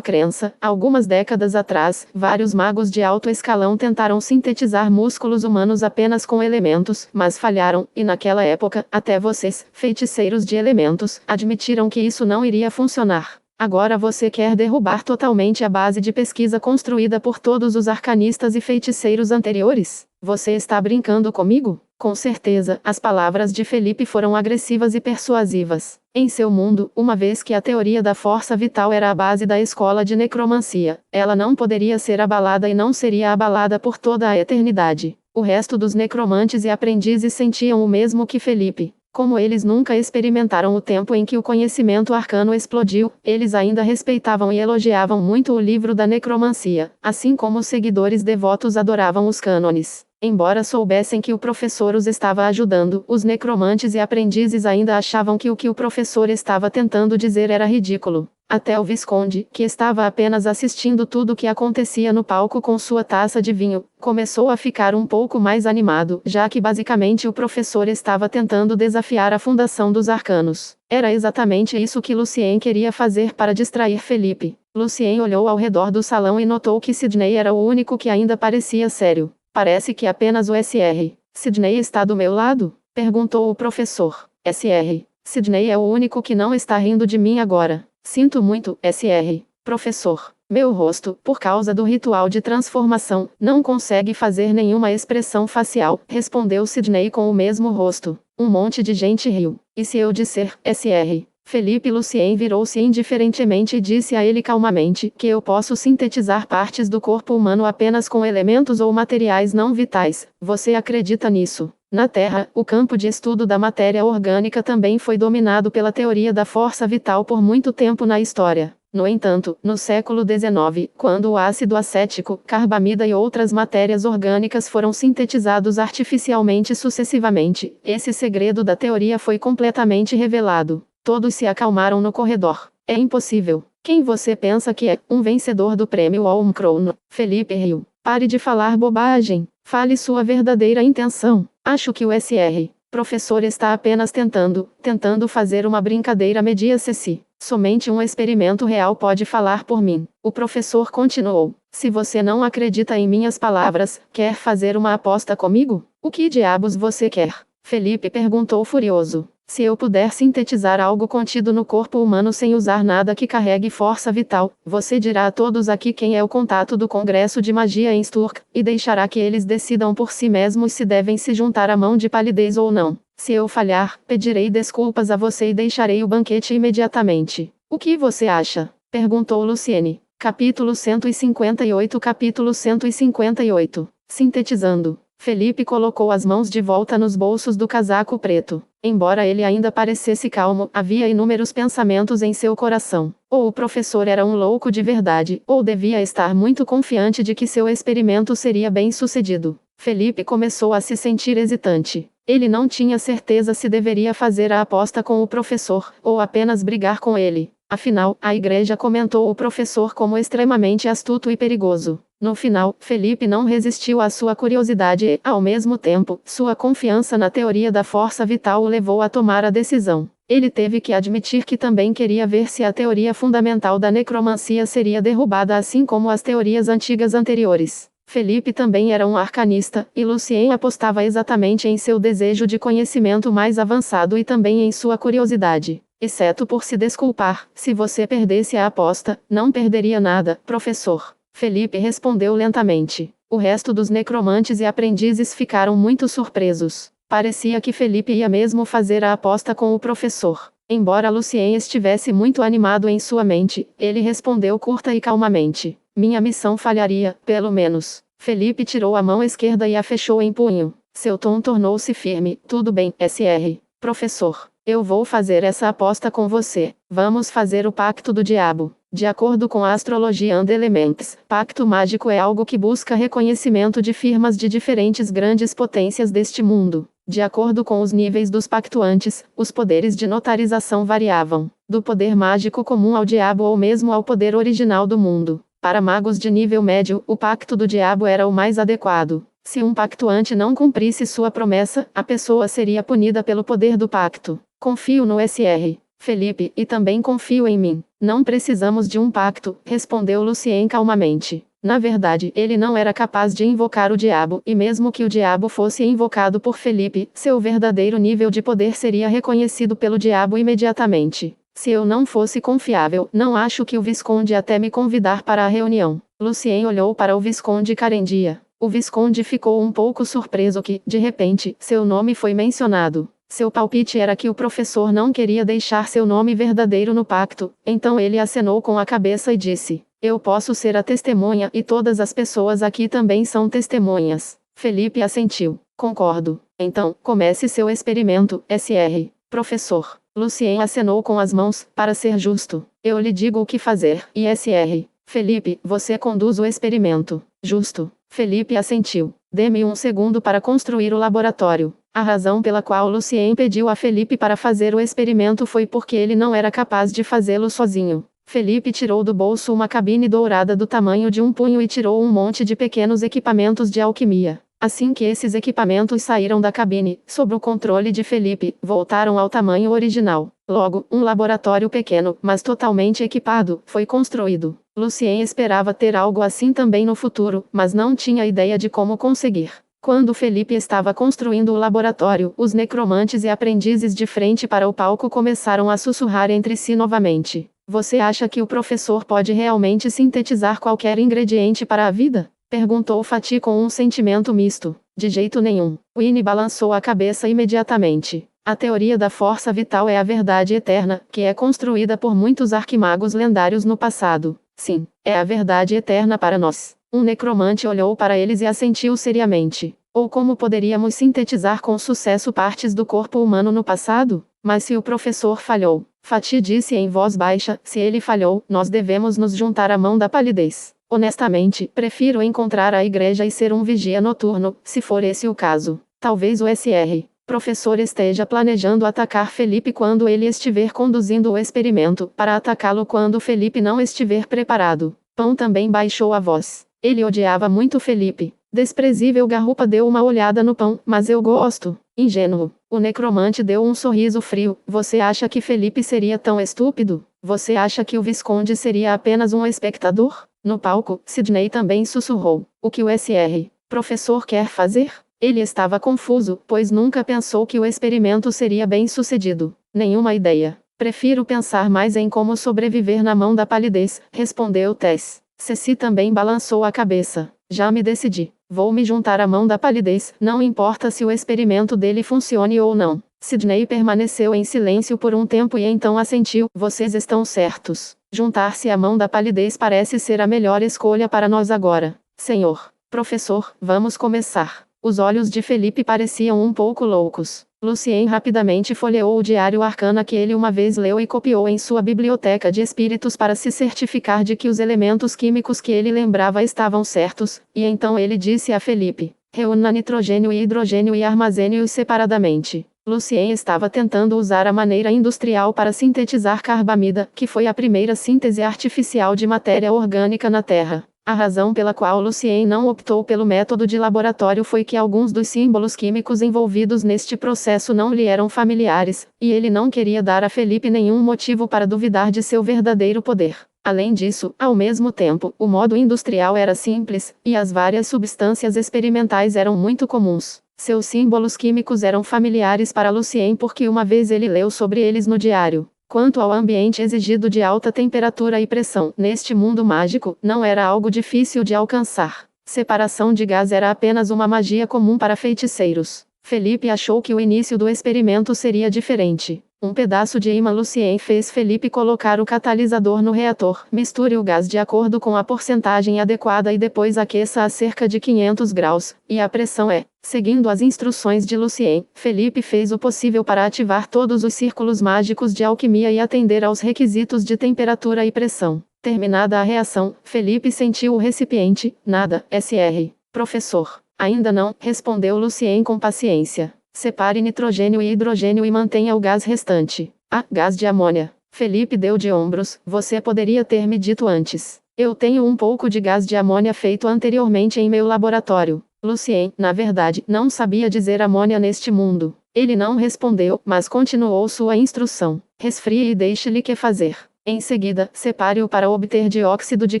crença. Algumas décadas atrás, vários magos de alto escalão tentaram sintetizar músculos humanos apenas com elementos, mas falharam, e naquela época, até vocês, feiticeiros de elementos, admitiram que isso não iria funcionar. Agora você quer derrubar totalmente a base de pesquisa construída por todos os arcanistas e feiticeiros anteriores? Você está brincando comigo? Com certeza, as palavras de Felipe foram agressivas e persuasivas. Em seu mundo, uma vez que a teoria da força vital era a base da escola de necromancia, ela não poderia ser abalada e não seria abalada por toda a eternidade. O resto dos necromantes e aprendizes sentiam o mesmo que Felipe. Como eles nunca experimentaram o tempo em que o conhecimento arcano explodiu, eles ainda respeitavam e elogiavam muito o livro da necromancia, assim como os seguidores devotos adoravam os cânones. Embora soubessem que o professor os estava ajudando, os necromantes e aprendizes ainda achavam que o que o professor estava tentando dizer era ridículo. Até o Visconde, que estava apenas assistindo tudo o que acontecia no palco com sua taça de vinho, começou a ficar um pouco mais animado, já que basicamente o professor estava tentando desafiar a fundação dos arcanos. Era exatamente isso que Lucien queria fazer para distrair Felipe. Lucien olhou ao redor do salão e notou que Sidney era o único que ainda parecia sério. Parece que apenas o Sr. Sidney está do meu lado? Perguntou o professor. Sr. Sidney é o único que não está rindo de mim agora. Sinto muito, Sr. Professor. Meu rosto, por causa do ritual de transformação, não consegue fazer nenhuma expressão facial, respondeu Sidney com o mesmo rosto. Um monte de gente riu. E se eu disser, Sr. Felipe Lucien virou-se indiferentemente e disse a ele calmamente que eu posso sintetizar partes do corpo humano apenas com elementos ou materiais não vitais. Você acredita nisso? Na Terra, o campo de estudo da matéria orgânica também foi dominado pela teoria da força vital por muito tempo na história. No entanto, no século XIX, quando o ácido acético, carbamida e outras matérias orgânicas foram sintetizados artificialmente sucessivamente, esse segredo da teoria foi completamente revelado. Todos se acalmaram no corredor. É impossível. Quem você pensa que é? Um vencedor do prêmio Olmcrown? Felipe riu. Pare de falar bobagem. Fale sua verdadeira intenção. Acho que o Sr. Professor está apenas tentando fazer uma brincadeira media-se. Somente um experimento real pode falar por mim. O professor continuou. Se você não acredita em minhas palavras, quer fazer uma aposta comigo? O que diabos você quer? Felipe perguntou furioso. Se eu puder sintetizar algo contido no corpo humano sem usar nada que carregue força vital, você dirá a todos aqui quem é o contato do Congresso de Magia em Sturk, e deixará que eles decidam por si mesmos se devem se juntar à mão de palidez ou não. Se eu falhar, pedirei desculpas a você e deixarei o banquete imediatamente. O que você acha? Perguntou Luciene. Capítulo 158. Capítulo 158. Sintetizando. Felipe colocou as mãos de volta nos bolsos do casaco preto. Embora ele ainda parecesse calmo, havia inúmeros pensamentos em seu coração. Ou o professor era um louco de verdade, ou devia estar muito confiante de que seu experimento seria bem sucedido. Felipe começou a se sentir hesitante. Ele não tinha certeza se deveria fazer a aposta com o professor, ou apenas brigar com ele. Afinal, a igreja comentou o professor como extremamente astuto e perigoso. No final, Felipe não resistiu à sua curiosidade e, ao mesmo tempo, sua confiança na teoria da força vital o levou a tomar a decisão. Ele teve que admitir que também queria ver se a teoria fundamental da necromancia seria derrubada assim como as teorias antigas anteriores. Felipe também era um arcanista, e Lucien apostava exatamente em seu desejo de conhecimento mais avançado e também em sua curiosidade. Exceto por se desculpar, se você perdesse a aposta, não perderia nada, professor. Felipe respondeu lentamente. O resto dos necromantes e aprendizes ficaram muito surpresos. Parecia que Felipe ia mesmo fazer a aposta com o professor. Embora Lucien estivesse muito animado em sua mente, ele respondeu curta e calmamente. Minha missão falharia, pelo menos. Felipe tirou a mão esquerda e a fechou em punho. Seu tom tornou-se firme. Tudo bem, Sr. Professor. Eu vou fazer essa aposta com você. Vamos fazer o pacto do diabo. De acordo com a astrologia and Elements, pacto mágico é algo que busca reconhecimento de firmas de diferentes grandes potências deste mundo. De acordo com os níveis dos pactuantes, os poderes de notarização variavam, do poder mágico comum ao diabo ou mesmo ao poder original do mundo. Para magos de nível médio, o pacto do diabo era o mais adequado. Se um pactuante não cumprisse sua promessa, a pessoa seria punida pelo poder do pacto. Confio no Sr. Felipe, e também confio em mim. Não precisamos de um pacto, respondeu Lucien calmamente. Na verdade, ele não era capaz de invocar o diabo, e mesmo que o diabo fosse invocado por Felipe, seu verdadeiro nível de poder seria reconhecido pelo diabo imediatamente. Se eu não fosse confiável, não acho que o Visconde até me convidar para a reunião. Lucien olhou para o Visconde Carendia. O Visconde ficou um pouco surpreso que, de repente, seu nome foi mencionado. Seu palpite era que o professor não queria deixar seu nome verdadeiro no pacto, então ele acenou com a cabeça e disse: eu posso ser a testemunha e todas as pessoas aqui também são testemunhas. Felipe assentiu. Concordo. Então, comece seu experimento, Sr. Professor. Lucien acenou com as mãos, para ser justo. Eu lhe digo o que fazer, e Sr. Felipe, você conduz o experimento. Justo. Felipe assentiu. Dê-me um segundo para construir o laboratório. A razão pela qual Lucien pediu a Felipe para fazer o experimento foi porque ele não era capaz de fazê-lo sozinho. Felipe tirou do bolso uma cabine dourada do tamanho de um punho e tirou um monte de pequenos equipamentos de alquimia. Assim que esses equipamentos saíram da cabine, sob o controle de Felipe, voltaram ao tamanho original. Logo, um laboratório pequeno, mas totalmente equipado, foi construído. Lucien esperava ter algo assim também no futuro, mas não tinha ideia de como conseguir. Quando Felipe estava construindo o laboratório, os necromantes e aprendizes de frente para o palco começaram a sussurrar entre si novamente. Você acha que o professor pode realmente sintetizar qualquer ingrediente para a vida? Perguntou Fatih com um sentimento misto. De jeito nenhum. Winnie balançou a cabeça imediatamente. A teoria da força vital é a verdade eterna, que é construída por muitos arquimagos lendários no passado. Sim, é a verdade eterna para nós. Um necromante olhou para eles e assentiu seriamente. Ou como poderíamos sintetizar com sucesso partes do corpo humano no passado? Mas se o professor falhou, Fatih disse em voz baixa, se ele falhou, nós devemos nos juntar à mão da palidez. Honestamente, prefiro encontrar a igreja e ser um vigia noturno, se for esse o caso. Talvez o Sr. Professor esteja planejando atacar Felipe quando ele estiver conduzindo o experimento, para atacá-lo quando Felipe não estiver preparado. Pão também baixou a voz. Ele odiava muito Felipe. Desprezível Garrupa deu uma olhada no pão, mas eu gosto. Ingênuo. O necromante deu um sorriso frio. Você acha que Felipe seria tão estúpido? Você acha que o Visconde seria apenas um espectador? No palco, Sidney também sussurrou. O que o Sr. Professor quer fazer? Ele estava confuso, pois nunca pensou que o experimento seria bem sucedido. Nenhuma ideia. Prefiro pensar mais em como sobreviver na mão da palidez, respondeu Tess. Ceci também balançou a cabeça. Já me decidi. Vou me juntar à mão da palidez, não importa se o experimento dele funcione ou não. Sidney permaneceu em silêncio por um tempo e então assentiu. Vocês estão certos. Juntar-se à mão da palidez parece ser a melhor escolha para nós agora. Senhor Professor, vamos começar. Os olhos de Felipe pareciam um pouco loucos. Lucien rapidamente folheou o diário Arcana que ele uma vez leu e copiou em sua biblioteca de espíritos para se certificar de que os elementos químicos que ele lembrava estavam certos, e então ele disse a Felipe: reúna nitrogênio e hidrogênio e armazene-os separadamente. Lucien estava tentando usar a maneira industrial para sintetizar carbamida, que foi a primeira síntese artificial de matéria orgânica na Terra. A razão pela qual Lucien não optou pelo método de laboratório foi que alguns dos símbolos químicos envolvidos neste processo não lhe eram familiares, e ele não queria dar a Felipe nenhum motivo para duvidar de seu verdadeiro poder. Além disso, ao mesmo tempo, o modo industrial era simples, e as várias substâncias experimentais eram muito comuns. Seus símbolos químicos eram familiares para Lucien porque uma vez ele leu sobre eles no diário. Quanto ao ambiente exigido de alta temperatura e pressão, neste mundo mágico, não era algo difícil de alcançar. Separação de gás era apenas uma magia comum para feiticeiros. Felipe achou que o início do experimento seria diferente. Um pedaço de imã Lucien fez Felipe colocar o catalisador no reator. Misture o gás de acordo com a porcentagem adequada e depois aqueça a cerca de 500 graus, e a pressão é. Seguindo as instruções de Lucien, Felipe fez o possível para ativar todos os círculos mágicos de alquimia e atender aos requisitos de temperatura e pressão. Terminada a reação, Felipe sentiu o recipiente. Nada, Sr. Professor. Ainda não, respondeu Lucien com paciência. Separe nitrogênio e hidrogênio e mantenha o gás restante. Ah, gás de amônia. Felipe deu de ombros. Você poderia ter me dito antes. Eu tenho um pouco de gás de amônia feito anteriormente em meu laboratório. Lucien, na verdade, não sabia dizer amônia neste mundo. Ele não respondeu, mas continuou sua instrução. Resfrie e deixe-lhe que fazer. Em seguida, separe-o para obter dióxido de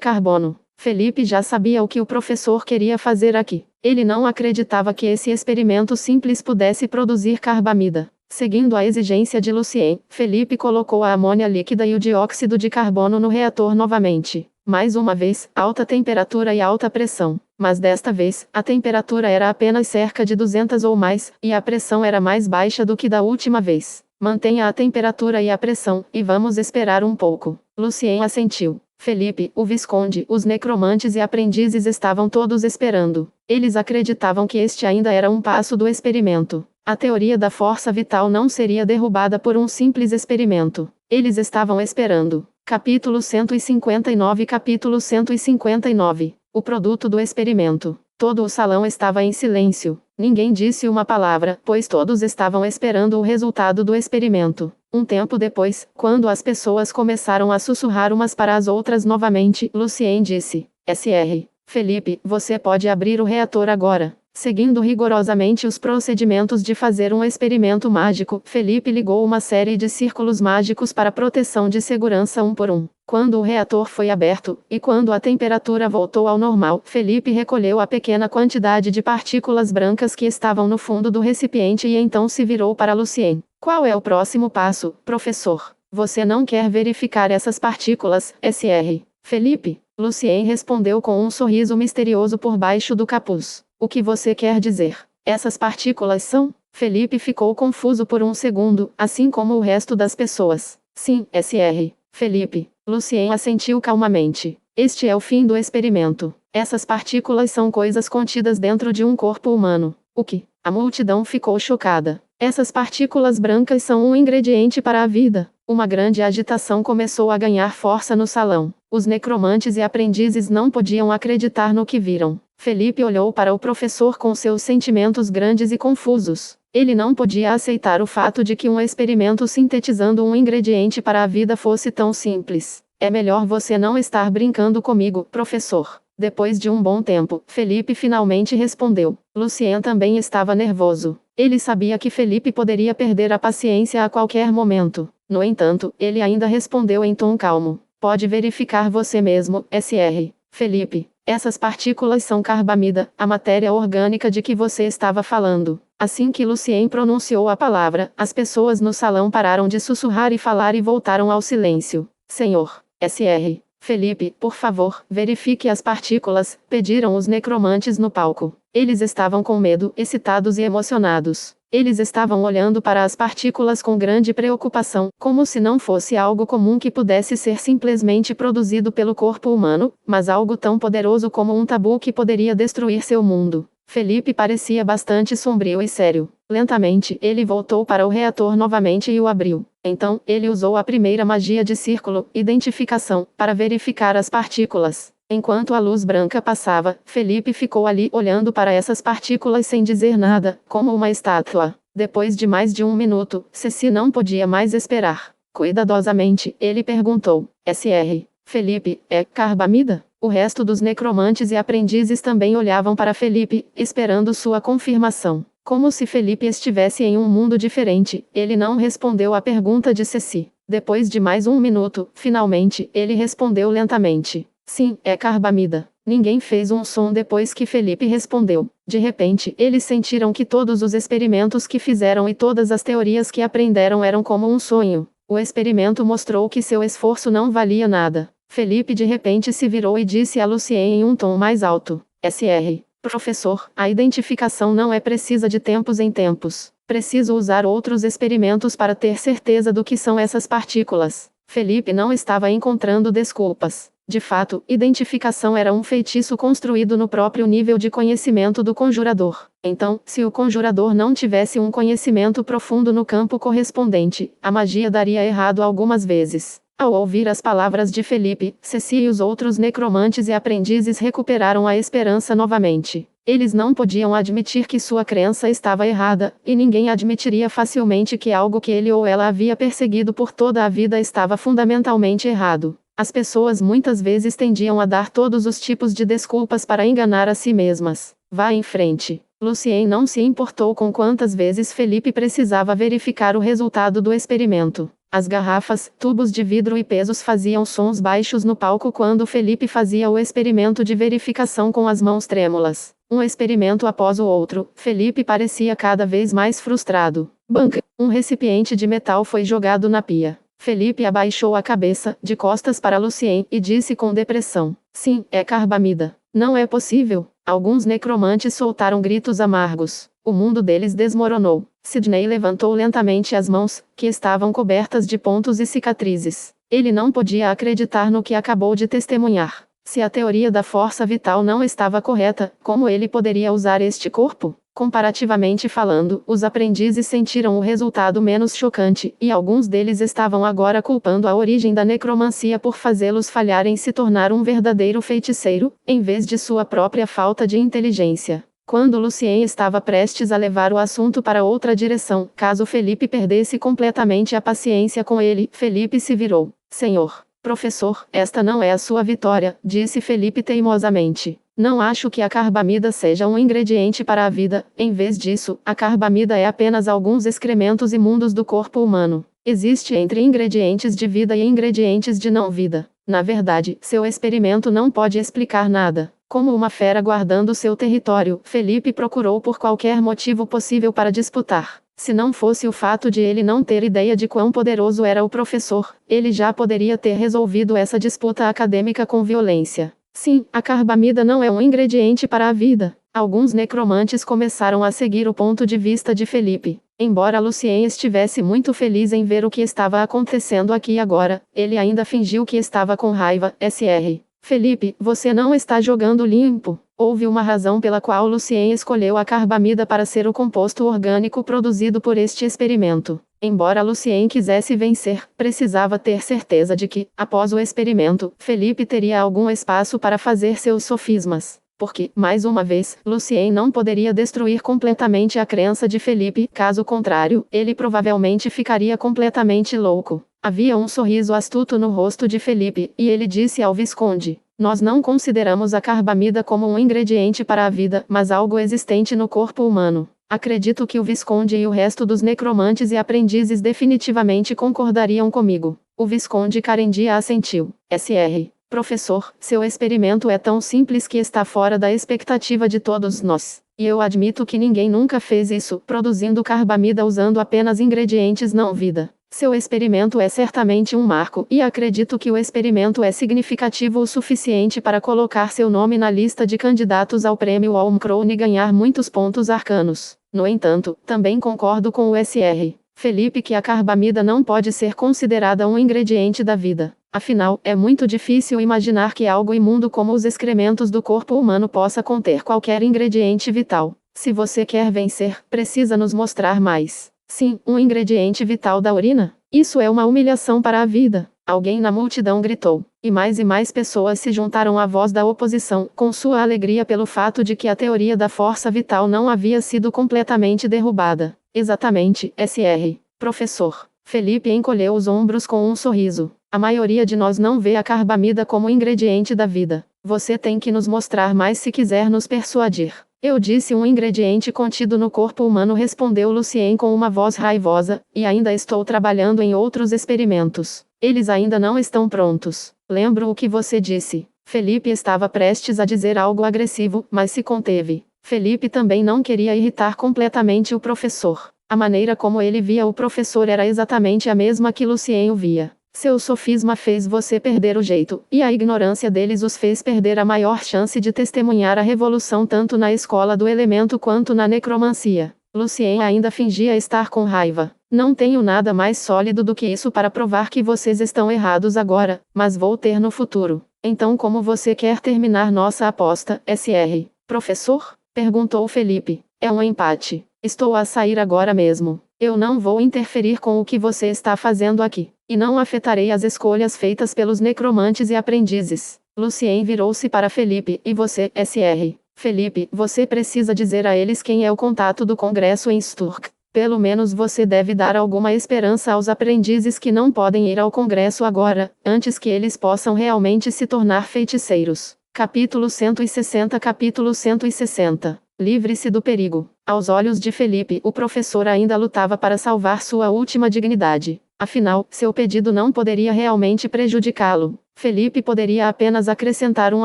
carbono. Felipe já sabia o que o professor queria fazer aqui. Ele não acreditava que esse experimento simples pudesse produzir carbamida. Seguindo a exigência de Lucien, Felipe colocou a amônia líquida e o dióxido de carbono no reator novamente. Mais uma vez, alta temperatura e alta pressão. Mas desta vez, a temperatura era apenas cerca de 200 ou mais, e a pressão era mais baixa do que da última vez. Mantenha a temperatura e a pressão, e vamos esperar um pouco. Lucien assentiu. Felipe, o Visconde, os necromantes e aprendizes estavam todos esperando. Eles acreditavam que este ainda era um passo do experimento. A teoria da força vital não seria derrubada por um simples experimento. Eles estavam esperando. Capítulo 159. Capítulo 159. O produto do experimento. Todo o salão estava em silêncio. Ninguém disse uma palavra, pois todos estavam esperando o resultado do experimento. Um tempo depois, quando as pessoas começaram a sussurrar umas para as outras novamente, Lucien disse: Sr. Felipe, você pode abrir o reator agora. Seguindo rigorosamente os procedimentos de fazer um experimento mágico, Felipe ligou uma série de círculos mágicos para proteção de segurança um por um. Quando o reator foi aberto, e quando a temperatura voltou ao normal, Felipe recolheu a pequena quantidade de partículas brancas que estavam no fundo do recipiente e então se virou para Lucien. Qual é o próximo passo, professor? Você não quer verificar essas partículas, Sr. Felipe? Lucien respondeu com um sorriso misterioso por baixo do capuz. O que você quer dizer? Essas partículas são? Felipe ficou confuso por um segundo, assim como o resto das pessoas. Sim, Sr. Felipe. Lucien assentiu calmamente. Este é o fim do experimento. Essas partículas são coisas contidas dentro de um corpo humano. O que? A multidão ficou chocada. Essas partículas brancas são um ingrediente para a vida. Uma grande agitação começou a ganhar força no salão. Os necromantes e aprendizes não podiam acreditar no que viram. Felipe olhou para o professor com seus sentimentos grandes e confusos. Ele não podia aceitar o fato de que um experimento sintetizando um ingrediente para a vida fosse tão simples. É melhor você não estar brincando comigo, professor. Depois de um bom tempo, Felipe finalmente respondeu. Lucien também estava nervoso. Ele sabia que Felipe poderia perder a paciência a qualquer momento. No entanto, ele ainda respondeu em tom calmo. Pode verificar você mesmo, Sr. Felipe. Essas partículas são carbamida, a matéria orgânica de que você estava falando. Assim que Lucien pronunciou a palavra, as pessoas no salão pararam de sussurrar e falar e voltaram ao silêncio. Senhor, Sr. Felipe, por favor, verifique as partículas, pediram os necromantes no palco. Eles estavam com medo, excitados e emocionados. Eles estavam olhando para as partículas com grande preocupação, como se não fosse algo comum que pudesse ser simplesmente produzido pelo corpo humano, mas algo tão poderoso como um tabu que poderia destruir seu mundo. Felipe parecia bastante sombrio e sério. Lentamente, ele voltou para o reator novamente e o abriu. Então, ele usou a primeira magia de círculo, identificação, para verificar as partículas. Enquanto a luz branca passava, Felipe ficou ali olhando para essas partículas sem dizer nada, como uma estátua. Depois de mais de um minuto, Ceci não podia mais esperar. Cuidadosamente, ele perguntou: Sr. Felipe, é carbamida? O resto dos necromantes e aprendizes também olhavam para Felipe, esperando sua confirmação. Como se Felipe estivesse em um mundo diferente, ele não respondeu à pergunta de Ceci. Depois de mais um minuto, finalmente, ele respondeu lentamente. Sim, é carbamida. Ninguém fez um som depois que Felipe respondeu. De repente, eles sentiram que todos os experimentos que fizeram e todas as teorias que aprenderam eram como um sonho. O experimento mostrou que seu esforço não valia nada. Felipe de repente se virou e disse a Lucien em um tom mais alto. Sr. Professor, a identificação não é precisa de tempos em tempos. Preciso usar outros experimentos para ter certeza do que são essas partículas. Felipe não estava encontrando desculpas. De fato, identificação era um feitiço construído no próprio nível de conhecimento do conjurador. Então, se o conjurador não tivesse um conhecimento profundo no campo correspondente, a magia daria errado algumas vezes. Ao ouvir as palavras de Felipe, Ceci e os outros necromantes e aprendizes recuperaram a esperança novamente. Eles não podiam admitir que sua crença estava errada, e ninguém admitiria facilmente que algo que ele ou ela havia perseguido por toda a vida estava fundamentalmente errado. As pessoas muitas vezes tendiam a dar todos os tipos de desculpas para enganar a si mesmas. Vá em frente. Lucien não se importou com quantas vezes Felipe precisava verificar o resultado do experimento. As garrafas, tubos de vidro e pesos faziam sons baixos no palco quando Felipe fazia o experimento de verificação com as mãos trêmulas. Um experimento após o outro, Felipe parecia cada vez mais frustrado. Banca! Um recipiente de metal foi jogado na pia. Felipe abaixou a cabeça, de costas para Lucien, e disse com depressão. Sim, é carbamida. Não é possível. Alguns necromantes soltaram gritos amargos. O mundo deles desmoronou. Sidney levantou lentamente as mãos, que estavam cobertas de pontos e cicatrizes. Ele não podia acreditar no que acabou de testemunhar. Se a teoria da força vital não estava correta, como ele poderia usar este corpo? Comparativamente falando, os aprendizes sentiram o resultado menos chocante, e alguns deles estavam agora culpando a origem da necromancia por fazê-los falhar em se tornar um verdadeiro feiticeiro, em vez de sua própria falta de inteligência. Quando Lucien estava prestes a levar o assunto para outra direção, caso Felipe perdesse completamente a paciência com ele, Felipe se virou. Senhor, professor, esta não é a sua vitória, disse Felipe teimosamente. Não acho que a carbamida seja um ingrediente para a vida, em vez disso, a carbamida é apenas alguns excrementos imundos do corpo humano. Existe entre ingredientes de vida e ingredientes de não vida. Na verdade, seu experimento não pode explicar nada. Como uma fera guardando seu território, Felipe procurou por qualquer motivo possível para disputar. Se não fosse o fato de ele não ter ideia de quão poderoso era o professor, ele já poderia ter resolvido essa disputa acadêmica com violência. Sim, a carbamida não é um ingrediente para a vida. Alguns necromantes começaram a seguir o ponto de vista de Felipe. Embora Lucien estivesse muito feliz em ver o que estava acontecendo aqui e agora, ele ainda fingiu que estava com raiva. Sr. Felipe, você não está jogando limpo. Houve uma razão pela qual Lucien escolheu a carbamida para ser o composto orgânico produzido por este experimento. Embora Lucien quisesse vencer, precisava ter certeza de que, após o experimento, Felipe teria algum espaço para fazer seus sofismas. Porque, mais uma vez, Lucien não poderia destruir completamente a crença de Felipe, caso contrário, ele provavelmente ficaria completamente louco. Havia um sorriso astuto no rosto de Felipe, e ele disse ao Visconde: nós não consideramos a carbamida como um ingrediente para a vida, mas algo existente no corpo humano. Acredito que o Visconde e o resto dos necromantes e aprendizes definitivamente concordariam comigo. O Visconde Carendia assentiu. Sr. Professor, seu experimento é tão simples que está fora da expectativa de todos nós. E eu admito que ninguém nunca fez isso, produzindo carbamida usando apenas ingredientes não vida. Seu experimento é certamente um marco, e acredito que o experimento é significativo o suficiente para colocar seu nome na lista de candidatos ao prêmio Olmcrown e ganhar muitos pontos arcanos. No entanto, também concordo com o Sr. Felipe que a carbamida não pode ser considerada um ingrediente da vida. Afinal, é muito difícil imaginar que algo imundo como os excrementos do corpo humano possa conter qualquer ingrediente vital. Se você quer vencer, precisa nos mostrar mais. Sim, um ingrediente vital da urina? Isso é uma humilhação para a vida. Alguém na multidão gritou. E mais pessoas se juntaram à voz da oposição, com sua alegria pelo fato de que a teoria da força vital não havia sido completamente derrubada. Exatamente, Sr. Professor. Felipe encolheu os ombros com um sorriso. A maioria de nós não vê a carbamida como ingrediente da vida. Você tem que nos mostrar mais se quiser nos persuadir. Eu disse um ingrediente contido no corpo humano, respondeu Lucien com uma voz raivosa, e ainda estou trabalhando em outros experimentos. Eles ainda não estão prontos. Lembro o que você disse. Felipe estava prestes a dizer algo agressivo, mas se conteve. Felipe também não queria irritar completamente o professor. A maneira como ele via o professor era exatamente a mesma que Lucien o via. Seu sofisma fez você perder o jeito, e a ignorância deles os fez perder a maior chance de testemunhar a revolução tanto na escola do elemento quanto na necromancia. Lucien ainda fingia estar com raiva. Não tenho nada mais sólido do que isso para provar que vocês estão errados agora, mas vou ter no futuro. Então como você quer terminar nossa aposta, Sr. Professor? Perguntou Felipe. É um empate. Estou a sair agora mesmo. Eu não vou interferir com o que você está fazendo aqui. E não afetarei as escolhas feitas pelos necromantes e aprendizes. Lucien virou-se para Felipe. E você, Sr. Felipe, você precisa dizer a eles quem é o contato do Congresso em Sturk. Pelo menos você deve dar alguma esperança aos aprendizes que não podem ir ao Congresso agora, antes que eles possam realmente se tornar feiticeiros. Capítulo 160. Capítulo 160. Livre-se do perigo. Aos olhos de Felipe, o professor ainda lutava para salvar sua última dignidade. Afinal, seu pedido não poderia realmente prejudicá-lo. Felipe poderia apenas acrescentar um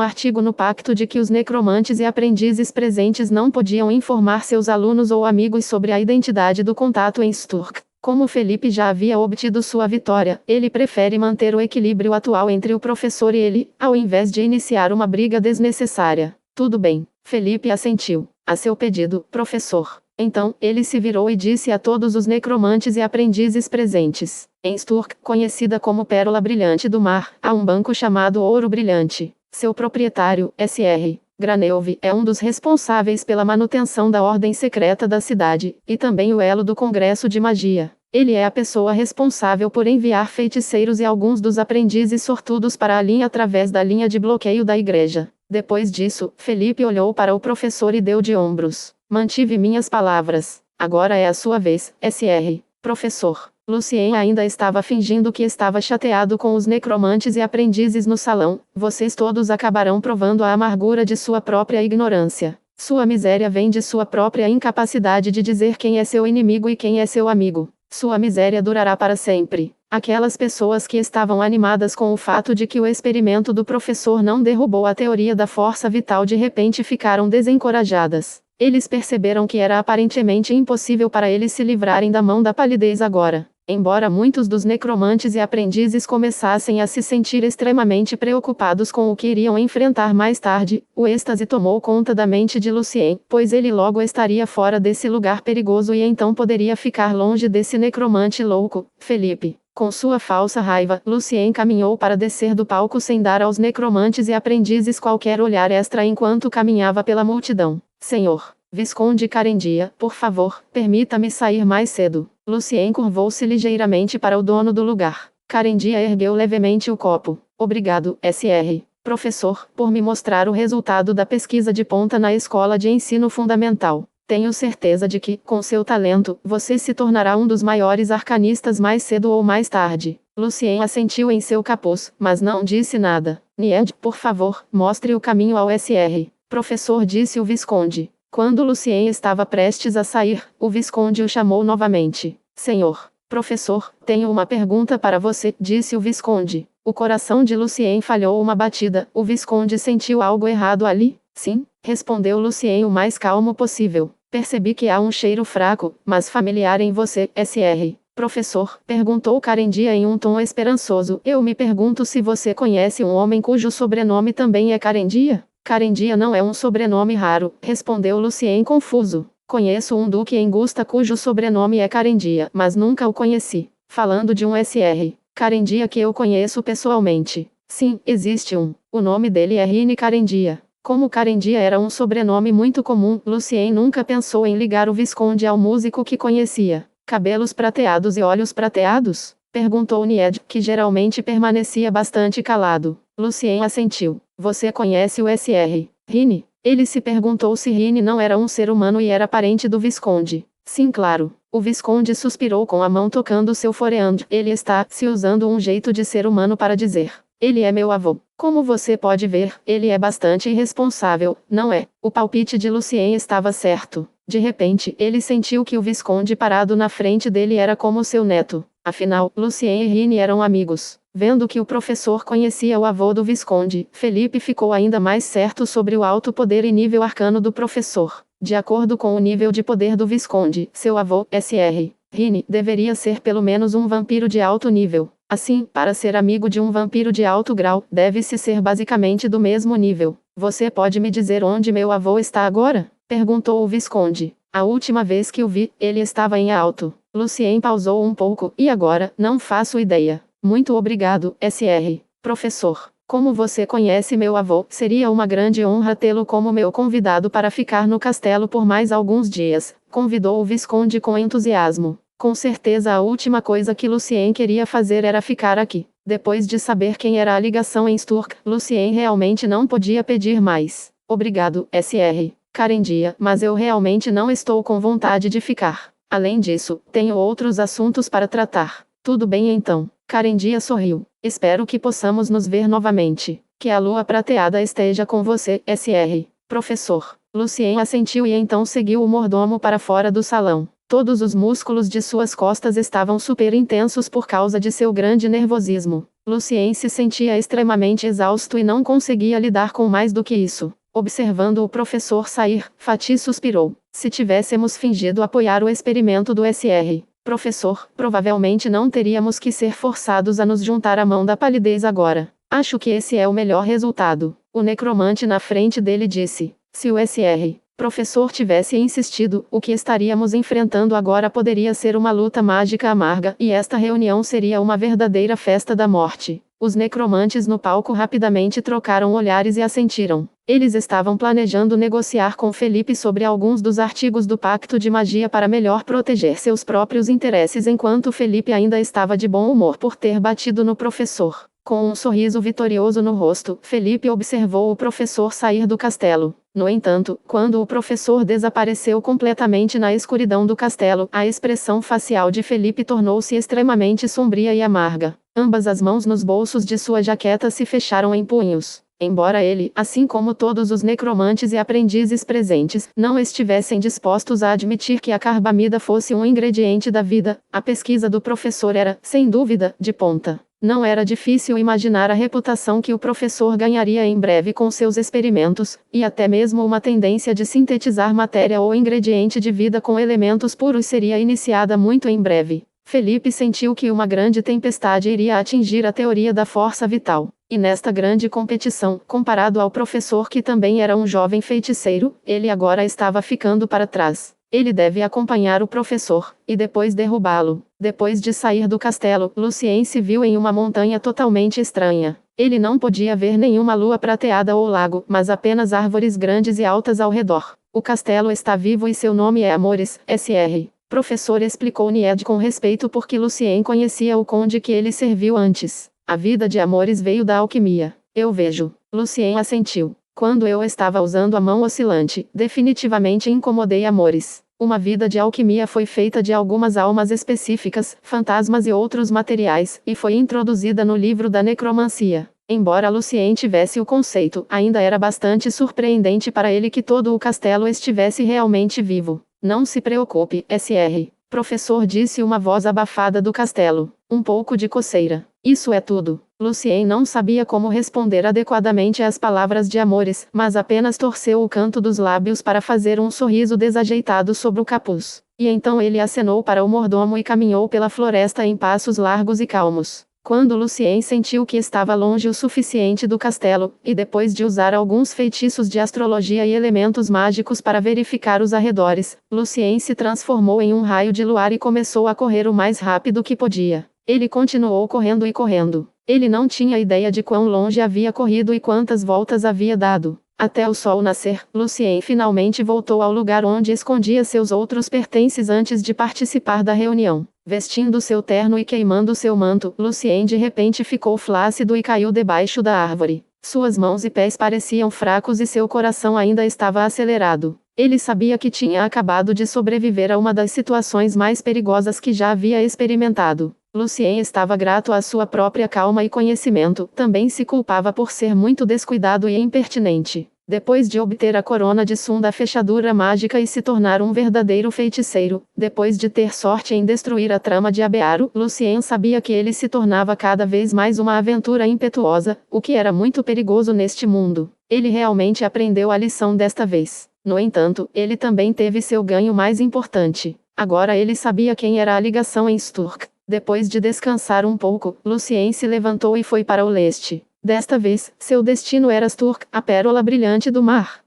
artigo no pacto de que os necromantes e aprendizes presentes não podiam informar seus alunos ou amigos sobre a identidade do contato em Sturk. Como Felipe já havia obtido sua vitória, ele prefere manter o equilíbrio atual entre o professor e ele, ao invés de iniciar uma briga desnecessária. Tudo bem. Felipe assentiu. A seu pedido, professor. Então, ele se virou e disse a todos os necromantes e aprendizes presentes. Em Sturk, conhecida como Pérola Brilhante do Mar, há um banco chamado Ouro Brilhante. Seu proprietário, Sr. Graneuve, é um dos responsáveis pela manutenção da ordem secreta da cidade, e também o elo do Congresso de Magia. Ele é a pessoa responsável por enviar feiticeiros e alguns dos aprendizes sortudos para a linha através da linha de bloqueio da igreja. Depois disso, Felipe olhou para o professor e deu de ombros. Mantive minhas palavras. Agora é a sua vez, Sr. Professor. Lucien ainda estava fingindo que estava chateado com os necromantes e aprendizes no salão. Vocês todos acabarão provando a amargura de sua própria ignorância. Sua miséria vem de sua própria incapacidade de dizer quem é seu inimigo e quem é seu amigo. Sua miséria durará para sempre. Aquelas pessoas que estavam animadas com o fato de que o experimento do professor não derrubou a teoria da força vital de repente ficaram desencorajadas. Eles perceberam que era aparentemente impossível para eles se livrarem da mão da palidez agora. Embora muitos dos necromantes e aprendizes começassem a se sentir extremamente preocupados com o que iriam enfrentar mais tarde, o êxtase tomou conta da mente de Lucien, pois ele logo estaria fora desse lugar perigoso e então poderia ficar longe desse necromante louco, Felipe. Com sua falsa raiva, Lucien caminhou para descer do palco sem dar aos necromantes e aprendizes qualquer olhar extra enquanto caminhava pela multidão. Senhor Visconde Carendia, por favor, permita-me sair mais cedo. Lucien curvou-se ligeiramente para o dono do lugar. Carendia ergueu levemente o copo. Obrigado, Sr. Professor, por me mostrar o resultado da pesquisa de ponta na escola de ensino fundamental. Tenho certeza de que, com seu talento, você se tornará um dos maiores arcanistas mais cedo ou mais tarde. Lucien assentiu em seu capuz, mas não disse nada. Nied, por favor, mostre o caminho ao Sr. Professor, disse o Visconde. Quando Lucien estava prestes a sair, o Visconde o chamou novamente. Senhor Professor, tenho uma pergunta para você, disse o Visconde. O coração de Lucien falhou uma batida. O Visconde sentiu algo errado ali? Sim, respondeu Lucien o mais calmo possível. Percebi que há um cheiro fraco, mas familiar em você, Sr. Professor, perguntou Carendia em um tom esperançoso. Eu me pergunto se você conhece um homem cujo sobrenome também é Carendia? Carendia não é um sobrenome raro, respondeu Lucien confuso. Conheço um duque em Gusta cujo sobrenome é Carendia, mas nunca o conheci. Falando de um Sr. Carendia que eu conheço pessoalmente. Sim, existe um. O nome dele é Rine Carendia. Como Carendia era um sobrenome muito comum, Lucien nunca pensou em ligar o Visconde ao músico que conhecia. Cabelos prateados e olhos prateados? Perguntou Nied, que geralmente permanecia bastante calado. Lucien assentiu. Você conhece o Sr. Rine? Ele se perguntou se Rine não era um ser humano e era parente do Visconde. Sim, claro. O Visconde suspirou com a mão tocando seu foreand. Ele está se usando um jeito de ser humano para dizer. Ele é meu avô. Como você pode ver, ele é bastante irresponsável, não é? O palpite de Lucien estava certo. De repente, ele sentiu que o Visconde parado na frente dele era como seu neto. Afinal, Lucien e Rine eram amigos. Vendo que o professor conhecia o avô do Visconde, Felipe ficou ainda mais certo sobre o alto poder e nível arcano do professor. De acordo com o nível de poder do Visconde, seu avô, Sr. Rine, deveria ser pelo menos um vampiro de alto nível. Assim, para ser amigo de um vampiro de alto grau, deve-se ser basicamente do mesmo nível. Você pode me dizer onde meu avô está agora? Perguntou o Visconde. A última vez que o vi, ele estava em alto. Lucien pausou um pouco. E agora? Não faço ideia. Muito obrigado, Sr. Professor. Como você conhece meu avô, seria uma grande honra tê-lo como meu convidado para ficar no castelo por mais alguns dias, convidou o Visconde com entusiasmo. Com certeza a última coisa que Lucien queria fazer era ficar aqui. Depois de saber quem era a ligação em Sturk, Lucien realmente não podia pedir mais. Obrigado, Sr. Carendia, mas eu realmente não estou com vontade de ficar. Além disso, tenho outros assuntos para tratar. Tudo bem então. Carendia sorriu. Espero que possamos nos ver novamente. Que a lua prateada esteja com você, Sr. Professor. Lucien assentiu e então seguiu o mordomo para fora do salão. Todos os músculos de suas costas estavam super intensos por causa de seu grande nervosismo. Lucien se sentia extremamente exausto e não conseguia lidar com mais do que isso. Observando o professor sair, Fatih suspirou. Se tivéssemos fingido apoiar o experimento do Sr. Professor, provavelmente não teríamos que ser forçados a nos juntar à mão da palidez agora. Acho que esse é o melhor resultado. O necromante na frente dele disse. Se o Sr. Professor tivesse insistido, o que estaríamos enfrentando agora poderia ser uma luta mágica amarga, e esta reunião seria uma verdadeira festa da morte. Os necromantes no palco rapidamente trocaram olhares e assentiram. Eles estavam planejando negociar com Felipe sobre alguns dos artigos do Pacto de Magia para melhor proteger seus próprios interesses enquanto Felipe ainda estava de bom humor por ter batido no professor. Com um sorriso vitorioso no rosto, Felipe observou o professor sair do castelo. No entanto, quando o professor desapareceu completamente na escuridão do castelo, a expressão facial de Felipe tornou-se extremamente sombria e amarga. Ambas as mãos nos bolsos de sua jaqueta se fecharam em punhos. Embora ele, assim como todos os necromantes e aprendizes presentes, não estivessem dispostos a admitir que a carbamida fosse um ingrediente da vida, a pesquisa do professor era, sem dúvida, de ponta. Não era difícil imaginar a reputação que o professor ganharia em breve com seus experimentos, e até mesmo uma tendência de sintetizar matéria ou ingrediente de vida com elementos puros seria iniciada muito em breve. Felipe sentiu que uma grande tempestade iria atingir a teoria da força vital. E nesta grande competição, comparado ao professor que também era um jovem feiticeiro, ele agora estava ficando para trás. Ele deve acompanhar o professor, e depois derrubá-lo. Depois de sair do castelo, Lucien se viu em uma montanha totalmente estranha. Ele não podia ver nenhuma lua prateada ou lago, mas apenas árvores grandes e altas ao redor. O castelo está vivo e seu nome é Amores, Sr. Professor, explicou Nied com respeito porque Lucien conhecia o conde que ele serviu antes. A vida de Amores veio da alquimia. Eu vejo. Lucien assentiu. Quando eu estava usando a mão oscilante, definitivamente incomodei Amores. Uma vida de alquimia foi feita de algumas almas específicas, fantasmas e outros materiais, e foi introduzida no livro da necromancia. Embora Lucien tivesse o conceito, ainda era bastante surpreendente para ele que todo o castelo estivesse realmente vivo. Não se preocupe, Sr. Professor, disse uma voz abafada do castelo. Um pouco de coceira. Isso é tudo. Lucien não sabia como responder adequadamente às palavras de Amores, mas apenas torceu o canto dos lábios para fazer um sorriso desajeitado sobre o capuz. E então ele acenou para o mordomo e caminhou pela floresta em passos largos e calmos. Quando Lucien sentiu que estava longe o suficiente do castelo, e depois de usar alguns feitiços de astrologia e elementos mágicos para verificar os arredores, Lucien se transformou em um raio de luar e começou a correr o mais rápido que podia. Ele continuou correndo e correndo. Ele não tinha ideia de quão longe havia corrido e quantas voltas havia dado. Até o sol nascer, Lucien finalmente voltou ao lugar onde escondia seus outros pertences antes de participar da reunião. Vestindo seu terno e queimando seu manto, Lucien de repente ficou flácido e caiu debaixo da árvore. Suas mãos e pés pareciam fracos e seu coração ainda estava acelerado. Ele sabia que tinha acabado de sobreviver a uma das situações mais perigosas que já havia experimentado. Lucien estava grato à sua própria calma e conhecimento, também se culpava por ser muito descuidado e impertinente. Depois de obter a corona de Sun da fechadura mágica e se tornar um verdadeiro feiticeiro, depois de ter sorte em destruir a trama de Abearo, Lucien sabia que ele se tornava cada vez mais uma aventura impetuosa, o que era muito perigoso neste mundo. Ele realmente aprendeu a lição desta vez. No entanto, ele também teve seu ganho mais importante. Agora ele sabia quem era a ligação em Sturk. Depois de descansar um pouco, Lucien se levantou e foi para o leste. Desta vez, seu destino era Sturk, a pérola brilhante do mar.